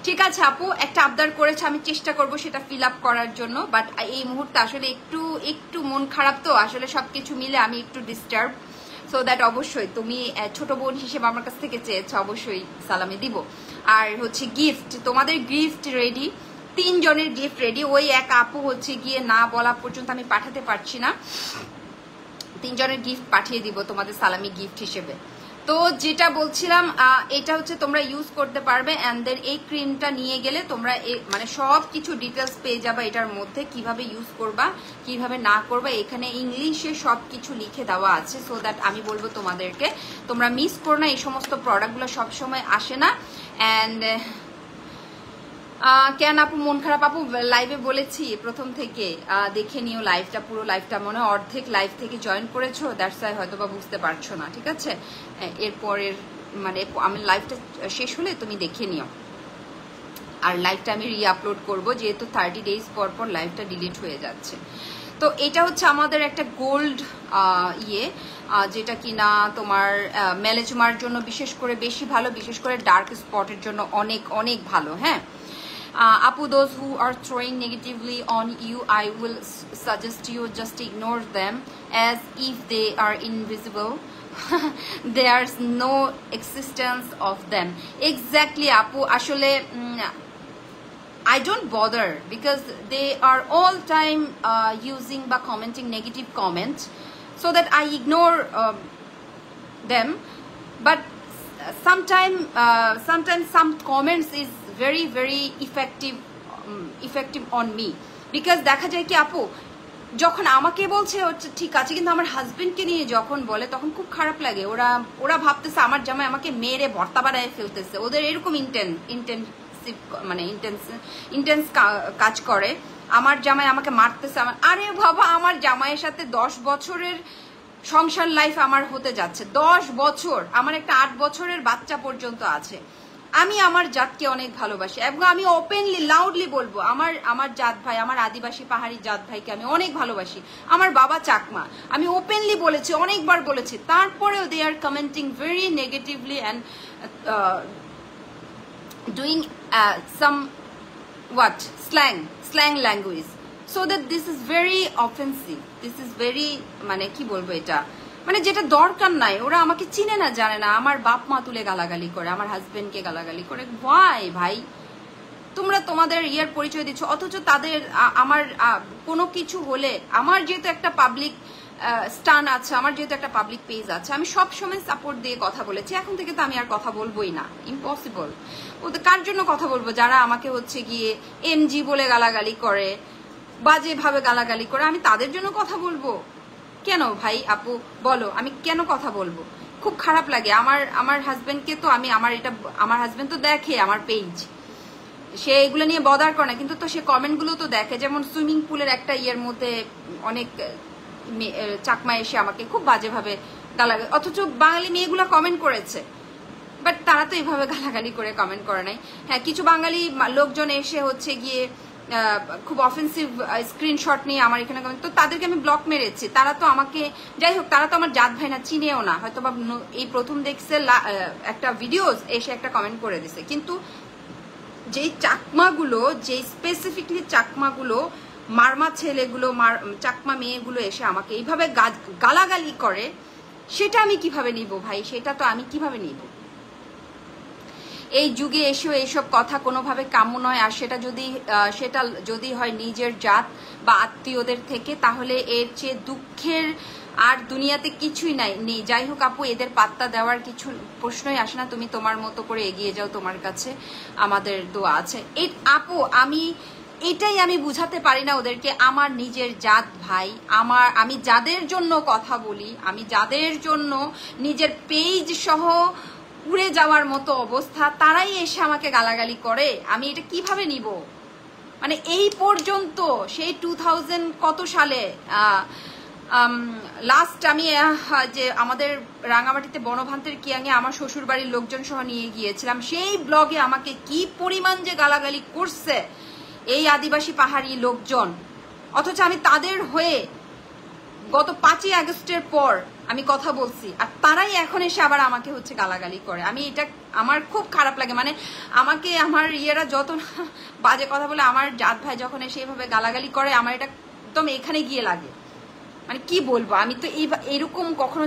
ঠিক আছে আপু, একটা আবদার করেছে, আমি চেষ্টা করব সেটা ফিল আপ করার জন্য, বাট এই মুহূর্তে আসলে একটু মন খারাপ, তো আসলে সবকিছু মিলে আমি একটু ডিস্টার্ব। সো দ্যাট অবশ্যই তুমি ছোট বোন হিসেবে আমার কাছ থেকে চেয়েছো, অবশ্যই সালামি দিব। আর হচ্ছে গিফট, তোমাদের গিফট রেডি, 3 জনের গিফট রেডি। ওই এক আপু হচ্ছে গিয়ে না বলা পর্যন্ত আমি পাঠাতে পারছি না, 3 জনের গিফট পাঠিয়ে দিব তোমাদের সালামি গিফট হিসেবে। তো যেটা বলছিলাম, এটা হচ্ছে তোমরা ইউজ করতে পারবে, অ্যান্ড দেন এই ক্রিমটা নিয়ে গেলে তোমরা মানে সব কিছু ডিটেলস পেয়ে যাবে এটার মধ্যে, কিভাবে ইউজ করবা কিভাবে না করবা, এখানে ইংলিশে সব কিছু লিখে দেওয়া আছে। সো দ্যাট আমি বলবো তোমাদেরকে তোমরা মিস করো না, এই সমস্ত প্রোডাক্টগুলো সবসময় আসে না। অ্যান্ড কেন আপু মন খারাপ? আপু লাইভে বলেছি প্রথম থেকে, দেখে নিও লাইভটা, পুরো লাইভটা, মনে হয় অর্ধেক লাইভ থেকে জয়েন করেছো, দ্যাটস ওয়াই হয়তো বা বুঝতে পারছো না, ঠিক আছে? এরপরের মানে আমি লাইভটা শেষ হলে তুমি দেখে নিও। আর লাইভটা আমি রি-আপলোড করবো, যেহেতু 30 ডেজ পর পর লাইভটা ডিলিট হয়ে যাচ্ছে। তো এটা হচ্ছে আমাদের একটা গোল্ড যেটা কিনা তোমার মেলাজমার জন্য বিশেষ করে বেশি ভালো, বিশেষ করে ডার্ক স্পটের জন্য অনেক অনেক ভালো। হ্যাঁ Apu, those who are throwing negatively on you, I will suggest you just ignore them as if they are invisible. There's no existence of them. Exactly, Apu. Ashole, I don't bother because they are all time using বা commenting negative comments, so that I ignore them. But sometimes some comments is very effective on me, because দেখা যায় কি আপু, যখন আমাকে বলছে হচ্ছে ঠিক আছে, কিন্তু আমার হাজবেন্ডকে নিয়ে যখন বলে তখন খুব খারাপ লাগে। ওরা ভাবতেছে আমার জামাই আমাকে মেরে ভর্তা বানায় ফেলতেছে, ওদের এরকম ইন্টেন্স কাজ করে। আমার জামাই আমাকে মারতেছে, আরে বাবা, আমার জামাইয়ের সাথে 10 বছরের সংসার লাইফ আমার হতে যাচ্ছে, 10 বছর, আমার একটা 8 বছরের বাচ্চা পর্যন্ত আছে। আমি আমার জাতকে অনেক ভালোবাসি এবং আমি ওপেনলি লাউডলি বলবো, আমার জাত ভাই, আমার আদিবাসী পাহাড়ি জাত ভাইকে আমি অনেক ভালোবাসি। আমার বাবা চাকমা, আমি ওপেনলি বলেছি, অনেকবার বলেছি, তারপরেও they are commenting very negatively and doing some slang language, so that this is very offensive, this is very, মানে কি বলবো, এটা মানে যেটা দরকার নাই। ওরা আমাকে চিনে না, জানে না, আমার বাপ মা তুলে গালাগালি করে, আমার হাজবেন্ডকে গালাগালি করে। ওয়াই ভাই, তোমরা তোমাদের পরিচয় দিচ্ছ, অথচ তাদের আমার কোনো কিছু হলে, আমার যেহেতু একটা পাবলিক স্টান আছে, আমার যেহেতু একটা পাবলিক পেজ আছে, আমি সবসময় সাপোর্ট দিয়ে কথা বলেছি। এখন থেকে তো আমি আর কথা বলবোই না, ইম্পসিবল। ওদের কার জন্য কথা বলবো? যারা আমাকে হচ্ছে গিয়ে এমজি বলে গালাগালি করে, বাজেভাবে গালাগালি করে, আমি তাদের জন্য কথা বলবো কেন ভাই? আপু বলো, আমি কেন কথা বলবো? খুব খারাপ লাগে। আমার হাজবেন্ডকে তো আমার হাজবেন্ড তো দেখে আমার পেজ, সে এগুলো নিয়ে বদার করে না, কিন্তু তো সে কমেন্টগুলো তো দেখে। যেমন সুইমিং পুলের একটা মধ্যে অনেক চাকমা এসে আমাকে খুব বাজেভাবে গালাগালি, অথচ বাঙালি মেয়েগুলো কমেন্ট করেছে, বাট তারা তো এইভাবে গালাগালি করে কমেন্ট করে নাই। হ্যাঁ, কিছু বাঙালি লোকজন এসে হচ্ছে গিয়ে খুব অফেন্সিভ স্ক্রিনশট নিয়ে আমার এখানে কমেন্ট, তো তাদেরকে আমি ব্লক মেরেছি। তারা তো আমাকে, যাই হোক, তারা তো আমার জাত ভাই না, চিনেও না, হয়তো বা এই প্রথম দেখছে একটা ভিডিওস, এসে একটা কমেন্ট করে দিছে। কিন্তু যেই চাকমাগুলো, যে স্পেসিফিকলি চাকমাগুলো, মারমা ছেলেগুলো, চাকমা মেয়েগুলো এসে আমাকে এইভাবে গালাগালি করে, সেটা আমি কিভাবে নিব ভাই? সেটা তো আমি কিভাবে নিব? এই যুগে এসেও এইসব কথা কোনোভাবে কাম্য নয়। আর সেটা যদি হয় নিজের জাত বা আত্মীয়দের থেকে, তাহলে এর চেয়ে দুঃখের আর দুনিয়াতে কিছুই নেই। যাই হোক আপু, এদের পাত্তা দেওয়ার কিছু প্রশ্নই আসে না। তুমি তোমার মতো করে এগিয়ে যাও, তোমার কাছে আমাদের দোয়া আছে। আপু, এটাই আমি বুঝাতে পারি না ওদেরকে। আমার নিজের জাত ভাই, আমি যাদের জন্য কথা বলি, আমি যাদের জন্য নিজের পেজ সহ উড়ে যাওয়ার মতো অবস্থা, তারাই এসে আমাকে গালাগালি করে। আমি এটা কিভাবে নিব? মানে এই পর্যন্ত সেই 2000 কত সালে লাস্ট আমি যে আমাদের রাঙামাটিতে বনভান্তের কিয়াঙে আমার শ্বশুর বাড়ির লোকজন সহ নিয়ে গিয়েছিলাম, সেই ব্লগে আমাকে কি পরিমাণ যে গালাগালি করছে এই আদিবাসী পাহাড়ি লোকজন, অথচ আমি তাদের হয়ে গত 5ই আগস্টের পর আমি কথা বলছি, আর তারাই এখন এসে আবার আমাকে হচ্ছে গালাগালি করে। আমি এটা আমার খুব খারাপ লাগে, মানে আমাকে আমার ইয়েরা যত বাজে কথা বলে, আমার জাত ভাই যখন এসে এভাবে গালাগালি করে, আমার এটা একদম এখানে গিয়ে লাগে। মানে কি বলবো, আমি তো এইরকম কখনো,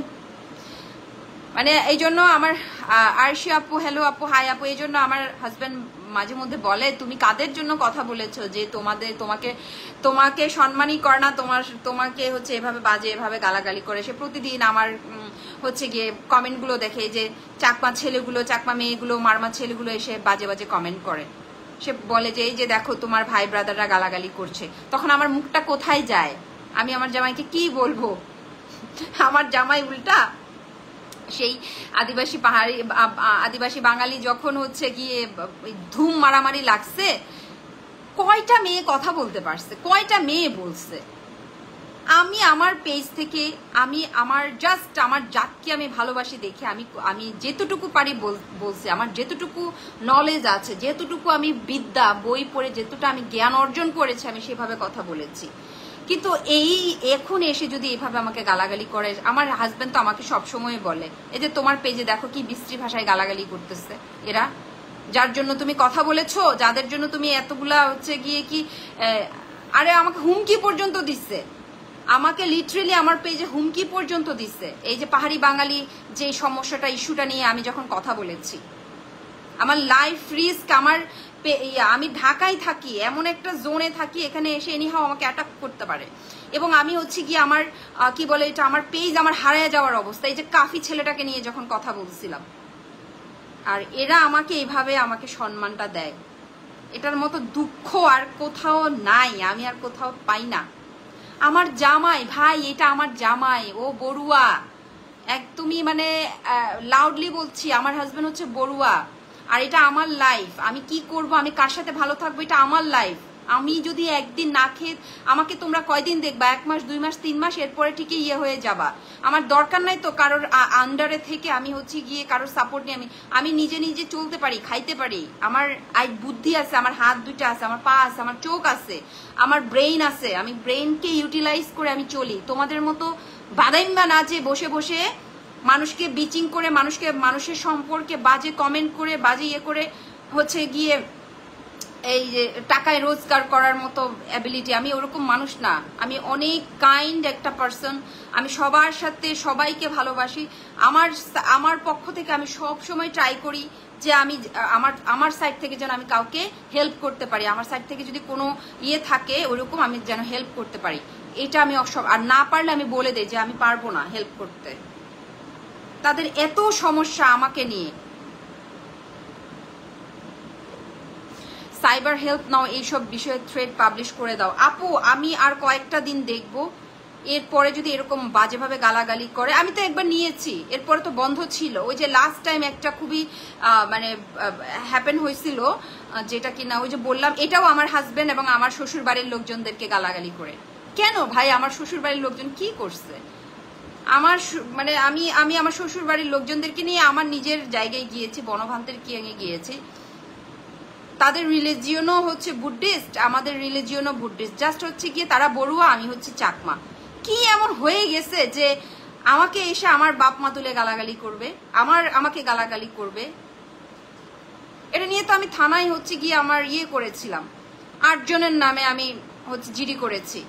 মানে এই জন্য আমার আরশি আপু, হ্যালো আপু, হাই আপু, এই জন্য আমার হাজব্যান্ড মাঝে মধ্যে বলে তুমি কাদের জন্য কথা বলেছো যে তোমাকে সম্মানই করে না, তোমাকে হচ্ছে এভাবে বাজে এভাবে গালাগালি করে। সে প্রতিদিন আমার হচ্ছে গিয়ে কমেন্টগুলো দেখে, যে চাকমা ছেলেগুলো, চাকমা মেয়েগুলো, মারমা ছেলেগুলো এসে বাজে বাজে কমেন্ট করে। সে বলে যে এই যে দেখো তোমার ভাই ব্রাদাররা গালাগালি করছে। তখন আমার মুখটা কোথায় যায়? আমি আমার জামাইকে কি বলবো? আমার জামাই উল্টা সেই আদিবাসী বাঙালি যখন হচ্ছে গিয়ে ধুম মারামারি লাগছে, কয়টা মেয়ে কথা বলতে পারছে, কয়টা মেয়ে বলছে? আমি আমার পেজ থেকে আমি আমার জাতকে আমি ভালোবাসি দেখে আমি যেতটুকু পারি বলছি, আমার যেতটুকু নলেজ আছে, যেতটুকু আমি বিদ্যা বই পড়ে যেতটা আমি জ্ঞান অর্জন করেছি, আমি সেভাবে কথা বলেছি। কিন্তু এখন এসে যদি এভাবে আমাকে গালাগালি করে, আমার হাজবেন্ড তো আমাকে সবসময় বলে এই যে তোমার পেজে দেখো কি বিশ্রী ভাষায় গালাগালি করতেছে এরা, যার জন্য তুমি কথা বলেছো, যাদের জন্য তুমি এতগুলা হচ্ছে গিয়ে কি, আরে আমাকে হুমকি পর্যন্ত দিচ্ছে, আমাকে লিটারেলি আমার পেজে হুমকি পর্যন্ত দিচ্ছে। এই যে পাহাড়ি বাঙালি যে সমস্যাটা, ইস্যুটা নিয়ে আমি যখন কথা বলেছি, আমার লাইফ রিস্ক, আমি ঢাকায় থাকি, এমন একটা জোনে থাকি, এখানে এসে এনিহাও আমাকে অ্যাটাক করতে পারে। এবং আমি হচ্ছে কি আমার কি বলে এটা, আমার পেজ আমার হারিয়ে যাওয়ার অবস্থা। এই যে কাফি ছেলেটাকে নিয়ে যখন কথা বলছিলাম, আর এরা আমাকে এইভাবে আমাকে সম্মানটা দেয়, এটার মতো দুঃখ আর কোথাও নাই, আমি আর কোথাও পাই না। আমার জামাই ভাই, এটা আমার জামাই, ও বড়ুয়া, একদমই মানে লাউডলি বলছি, আমার হাজবেন্ড হচ্ছে বড়ুয়া, আর এটা আমার লাইফ। আমি কি করব, আমি কার সাথে ভালো থাকবো, এটা আমার লাইফ। আমি যদি একদিন না খেয়ে, আমাকে তোমরা কয়দিন দেখবা, 1 মাস 2 মাস 3 মাস, এরপরে ঠিকই ইয়ে হয়ে যাবা। আমার দরকার নাই তো কারোর আন্ডারে থেকে আমি হচ্ছে গিয়ে কারোর সাপোর্ট নিয়ে আমি নিজে নিজে চলতে পারি, খাইতে পারি, আমার বুদ্ধি আছে, আমার হাত দুইটা আছে, আমার পা আছে, আমার চোখ আছে, আমার ব্রেইন আছে, আমি ব্রেইনকে ইউটিলাইজ করে আমি চলি। তোমাদের মতো বাদাইম্বা না যে বসে বসে মানুষকে বিচিং করে, মানুষের সম্পর্কে বাজে কমেন্ট করে, বাজে ইয়ে করে হচ্ছে গিয়ে এই যে টাকায় রোজগার করার মতো অ্যাবিলিটি, আমি ওরকম মানুষ না। আমি অনেক কাইন্ড একটা পার্সন, আমি সবার সাথে সবাইকে ভালোবাসি। আমার পক্ষ থেকে আমি সব সময় ট্রাই করি যে আমি আমার সাইড থেকে যেন আমি কাউকে হেল্প করতে পারি, আমার সাইড থেকে যদি কোনো ইয়ে থাকে ওইরকম আমি যেন হেল্প করতে পারি। এটা আমি আর না পারলে আমি বলে দেই যে আমি পারবো না হেল্প করতে। তাদের এত সমস্যা আমাকে নিয়ে। সাইবার হেল্প নাও, এইসব বিষয়ে থ্রেড পাবলিশ করে দাও। আপু আমি আর কয়েকটা দিন দেখবো, এরপরে যদি এরকম বাজেভাবে গালাগালি করে, আমি তো একবার নিয়েছি, এরপরে তো বন্ধ ছিল। ওই যে লাস্ট টাইম একটা খুবই মানে হ্যাপেন হয়েছিল, যেটা কিনা ওই যে বললাম, এটাও আমার হাজবেন্ড এবং আমার শ্বশুর বাড়ির লোকজনদেরকে গালাগালি করে। কেন ভাই, আমার শ্বশুর বাড়ির লোকজন কি করছে? মানে আমি আমার শ্বশুর বাড়ির লোকজনদেরকে নিয়ে আমার নিজের জায়গায় গিয়েছি, বনভান্তের কিয়াঙে গিয়েছি। তাদের রিলিজিয়নও হচ্ছে বুদ্ধিস্ট, আমাদের রিলিজিয়নও বুদ্ধিস্ট, জাস্ট হচ্ছে গিয়ে তারা বড়ুয়া, আমি হচ্ছে চাকমা। কি এমন হয়ে গেছে যে আমাকে এসে আমার বাপ মা তুলে গালাগালি করবে, আমাকে গালাগালি করবে? এটা নিয়ে তো আমি থানায় হচ্ছে গিয়ে আমার ইয়ে করেছিলাম, 8 জনের নামে আমি হচ্ছে জিডি করেছি।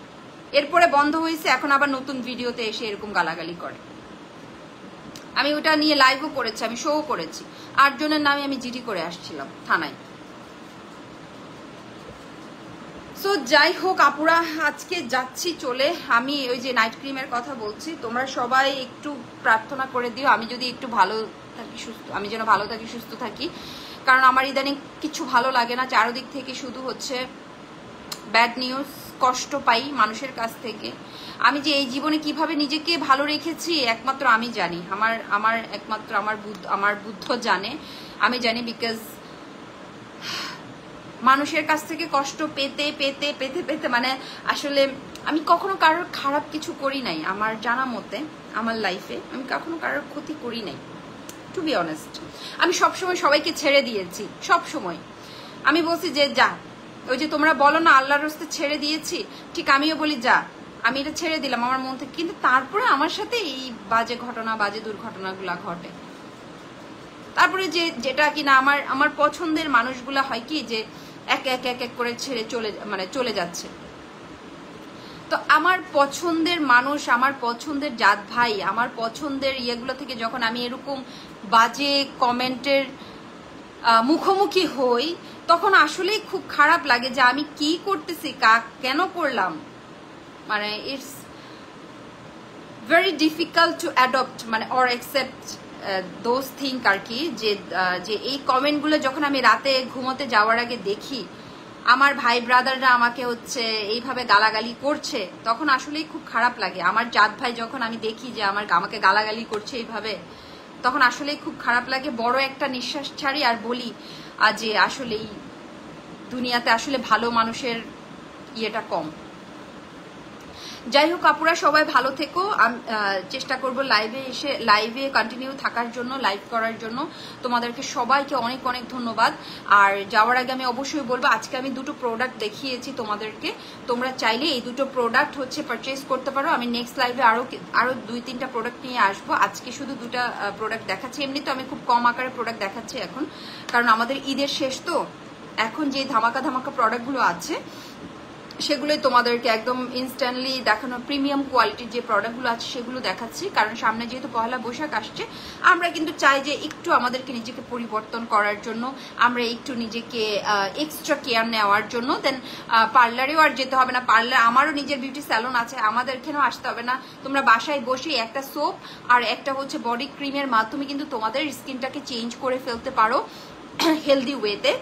এরপরে বন্ধ হয়েছে, এখন আবার নতুন ভিডিওতে এসে এরকম গালাগালি করে। আমি ওটা নিয়ে লাইভও করেছি, আমি শোও করেছি। 8 জনের নামে আমি জিডি করে আসছিলাম থানায়। সো যাই হোক আপুরা, আজকে যাচ্ছি চলে। আমি ওই যে নাইট ক্রিমের কথা বলছি, তোমরা সবাই একটু প্রার্থনা করে দিও আমি যদি একটু ভালো থাকি, আমি যেন ভালো থাকি, সুস্থ থাকি। কারণ আমার ইদানিং কিছু ভালো লাগে না, চারদিক থেকে শুধু হচ্ছে ব্যাড নিউজ, কষ্ট পাই মানুষের কাছ থেকে। আমি যে এই জীবনে কিভাবে নিজেকে ভালো রেখেছি একমাত্র আমি জানি, একমাত্র আমার বুদ্ধ জানে, আমি জানি। বিকজ মানুষের কাছ থেকে কষ্ট পেতে পেতে পেতে পেতে মানে আসলে আমি কখনো কারোর খারাপ কিছু করি নাই, আমার জানা মতে আমার লাইফে আমি কখনো কারোর ক্ষতি করি নাই, টু বি অনেস্ট। আমি সবসময় সবাইকে ছেড়ে দিয়েছি, সব সময় আমি বলছি যে যা, ওই যে তোমরা বলো না আল্লাহর রাস্তায় ছেড়ে দিয়েছি, ঠিক আমিও বলি যা, আমি এটা ছেড়ে দিলাম আমার মন থেকে, কিন্তু তারপরে আমার সাথে এই বাজে ঘটনা, বাজে দুর্ঘটনাগুলা ঘটে। তারপরে যেটা কিনা আমার পছন্দের মানুষগুলা হয় কি যে এক এক এক এক করে ছেড়ে চলে যাচ্ছে। তো আমার পছন্দের মানুষ, আমার পছন্দের জাত ভাই, আমার পছন্দের ইয়েগুলো থেকে যখন আমি এরকম বাজে কমেন্টের মুখোমুখি হই, তখন আসলেই খুব খারাপ লাগে যে আমি কি করতেছি, কেন করলাম। মানে it's very difficult to adopt মানে অর অ্যাকসেপ্ট দোজ থিঙ্ক আর কি, যে এই কমেন্টগুলো যখন আমি রাতে ঘুমোতে যাওয়ার আগে দেখি আমার ভাই ব্রাদাররা আমাকে হচ্ছে এইভাবে গালাগালি করছে, তখন আসলেই খুব খারাপ লাগে। আমার জাত ভাই যখন আমি দেখি যে আমাকে গালাগালি করছে এইভাবে, তখন আসলেই খুব খারাপ লাগে। বড় একটা নিঃশ্বাস ছাড়ি আর বলি যে আসলেই দুনিয়াতে আসলে ভালো মানুষের ইয়েটা কম। যাই হোক আপুরা, সবাই ভালো থেকো। চেষ্টা করবো লাইভে কন্টিনিউ থাকার জন্য, লাইভ করার জন্য। তোমাদেরকে সবাইকে অনেক অনেক ধন্যবাদ। আর যাওয়ার আগে আমি অবশ্যই বলবো, আজকে আমি দুটো প্রোডাক্ট দেখিয়েছি তোমাদেরকে, তোমরা চাইলে এই দুটো প্রোডাক্ট হচ্ছে পারচেজ করতে পারো। আমি নেক্সট লাইভে আরো 2-3টা প্রোডাক্ট নিয়ে আসবো। আজকে শুধু 2টা প্রোডাক্ট দেখাচ্ছি। এমনি তো আমি খুব কম আকারে প্রোডাক্ট দেখাচ্ছি এখন, কারণ আমাদের ঈদের শেষ, তো এখন যে ধামাকা প্রোডাক্টগুলো আছে সেগুলোই তোমাদেরকে একদম ইনস্ট্যান্টলি দেখানো, প্রিমিয়াম কোয়ালিটির যে প্রোডাক্টগুলো আছে সেগুলো দেখাচ্ছি। কারণ সামনে যেহেতু পহেলা বৈশাখ আসছে, আমরা কিন্তু চাই যে একটু আমাদেরকে নিজেকে পরিবর্তন করার জন্য, আমরা একটু নিজেকে এক্সট্রা কেয়ার নেওয়ার জন্য। দেন পার্লারেও আর যেতে হবে না। পার্লার, আমারও নিজের বিউটি স্যালন আছে, আমাদের এখানেও আসতে হবে না। তোমরা বাসায় বসে একটা সোপ আর একটা হচ্ছে বডি ক্রিমের মাধ্যমে কিন্তু তোমাদের স্কিনটাকে চেঞ্জ করে ফেলতে পারো হেলদি ওয়েতে।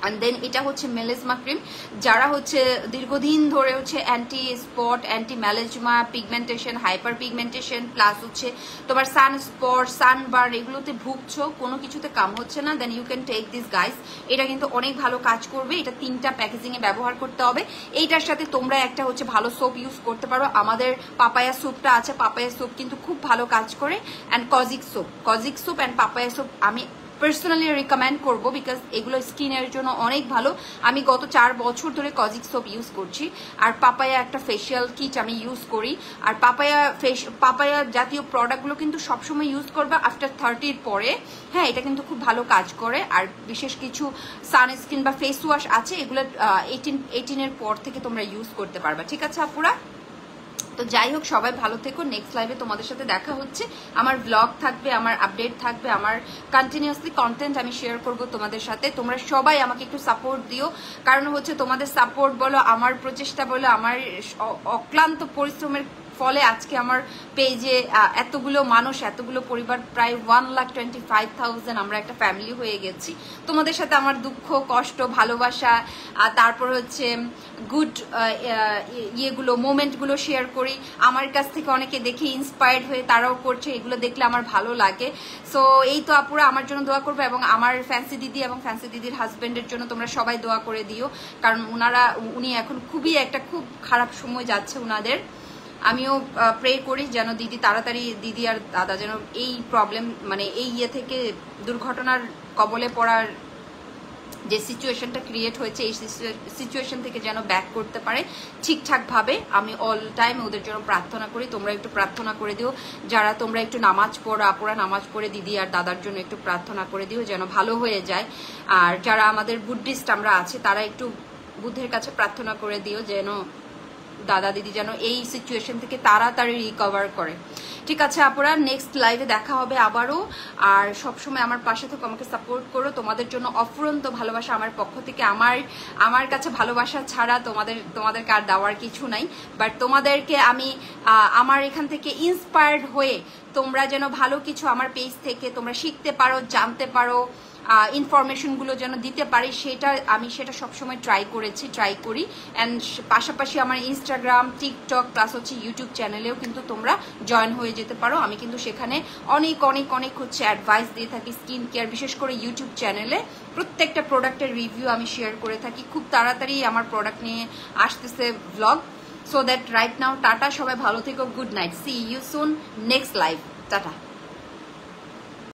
অ্যান্ড দেন এটা হচ্ছে মেলেজমা ক্রিম, যারা হচ্ছে দীর্ঘদিন ধরে হচ্ছে anti spot, anti melasma, pigmentation, hyper pigmentation, plus হচ্ছে তোমার সানস্পট, সানবার্ন এগুলোতে ভুগছো, কোনো কিছুতে কাম হচ্ছে না, then you can take this guys. এটা কিন্তু অনেক ভালো কাজ করবে। এটা 3টা প্যাকেজিংয়ে ব্যবহার করতে হবে। এইটার সাথে তোমরা একটা হচ্ছে ভালো সোপ ইউজ করতে পারো। আমাদের পাপায়া সোপটা আছে, পাপায়া সোপ কিন্তু খুব ভালো কাজ করে। And kojic soap and papaya soap আমি পার্সোনালি রিকমেন্ড করবো, বিকজ এগুলো স্কিনের জন্য অনেক ভালো। আমি গত 4 বছর ধরে কজিক সোপ ইউজ করছি। আর পাপায়া একটা ফেশিয়াল কিট আমি ইউজ করি। আর পাপায়া জাতীয় প্রোডাক্টগুলো কিন্তু সবসময় ইউজ করবে আফটার 30-র পরে। হ্যাঁ, এটা কিন্তু খুব ভালো কাজ করে। আর বিশেষ কিছু সানস্ক্রিন বা ফেস ওয়াশ আছে, এগুলো 18-এর পর থেকে তোমরা ইউজ করতে পারবে। ঠিক আছে আপুরা? তো যাই হোক, সবাই ভালো থেকো। নেক্সট লাইভে তোমাদের সাথে দেখা হচ্ছে। আমার ব্লগ থাকবে, আমার আপডেট থাকবে, আমার কন্টিনিউয়াসলি কন্টেন্ট আমি শেয়ার করব তোমাদের সাথে। তোমরা সবাই আমাকে একটু সাপোর্ট দিও, কারণ হচ্ছে তোমাদের সাপোর্ট বলো, আমার প্রচেষ্টা বলো, আমার অক্লান্ত পরিশ্রমের ফলে আজকে আমার পেজে এতগুলো মানুষ, এতগুলো পরিবার, প্রায় 1,25,000 আমরা একটা ফ্যামিলি হয়ে গেছি। তোমাদের সাথে আমার দুঃখ, কষ্ট, ভালোবাসা, তারপর হচ্ছে গুড ইয়েগুলো, মোমেন্টগুলো শেয়ার করি। আমার কাছ থেকে অনেকে দেখে ইন্সপায়ার্ড হয়ে তারাও করছে, এগুলো দেখলে আমার ভালো লাগে। সো এই তো আপুরা, আমার জন্য দোয়া করবে, এবং আমার ফ্যান্সি দিদি এবং ফ্যান্সি দিদির হাজবেন্ডের জন্য তোমরা সবাই দোয়া করে দিও, কারণ উনি এখন খুব খারাপ সময় যাচ্ছে উনাদের। আমিও প্রে করি যেন দিদি আর দাদা যেন এই প্রবলেম, মানে এই ইয়ে থেকে, দুর্ঘটনার কবলে পড়ার যে সিচুয়েশনটা ক্রিয়েট হয়েছে, এই সিচুয়েশন থেকে যেন ব্যাক করতে পারে ঠিকঠাকভাবে। আমি অল টাইম ওদের জন্য প্রার্থনা করি। তোমরা একটু প্রার্থনা করে দিও, যারা তোমরা একটু নামাজ পড়ো, আপুরা নামাজ পড়ে দিদি আর দাদার জন্য একটু প্রার্থনা করে দিও যেন ভালো হয়ে যায়। আর যারা আমাদের বুদ্ধিস্ট আমরা আছে, তারা একটু বুদ্ধের কাছে প্রার্থনা করে দিও যেন দাদা দিদি যেন এই সিচুয়েশন থেকে তাড়াতাড়ি রিকভার করে। ঠিক আছে আপুরা, নেক্সট লাইভে দেখা হবে আবারও। আর সবসময় আমার পাশে থেকে আমাকে সাপোর্ট করো। তোমাদের জন্য অফুরন্ত ভালোবাসা আমার পক্ষ থেকে। আমার কাছে ভালোবাসা ছাড়া তোমাদেরকে আর দেওয়ার কিছু নাই। বাট তোমাদেরকে আমি আমার এখান থেকে ইন্সপায়ার্ড হয়ে তোমরা যেন ভালো কিছু আমার পেজ থেকে তোমরা শিখতে পারো, জানতে পারো, ইনফরমেশনগুলো যেন দিতে পারি, আমি সেটা সবসময় ট্রাই করি। অ্যান্ড পাশাপাশি আমার ইনস্টাগ্রাম, টিকটক, প্লাস হচ্ছে ইউটিউব চ্যানেলেও কিন্তু তোমরা জয়েন হয়ে যেতে পারো। আমি কিন্তু সেখানে অনেক হচ্ছে অ্যাডভাইস দিয়ে থাকি স্কিন কেয়ার, বিশেষ করে ইউটিউব চ্যানেলে প্রত্যেকটা প্রোডাক্টের রিভিউ আমি শেয়ার করে থাকি। খুব তাড়াতাড়ি আমার প্রোডাক্ট নিয়ে আসতেছে blog. So that right now tata, সবাই ভালো থেকো, good night, see you soon, next live, tata.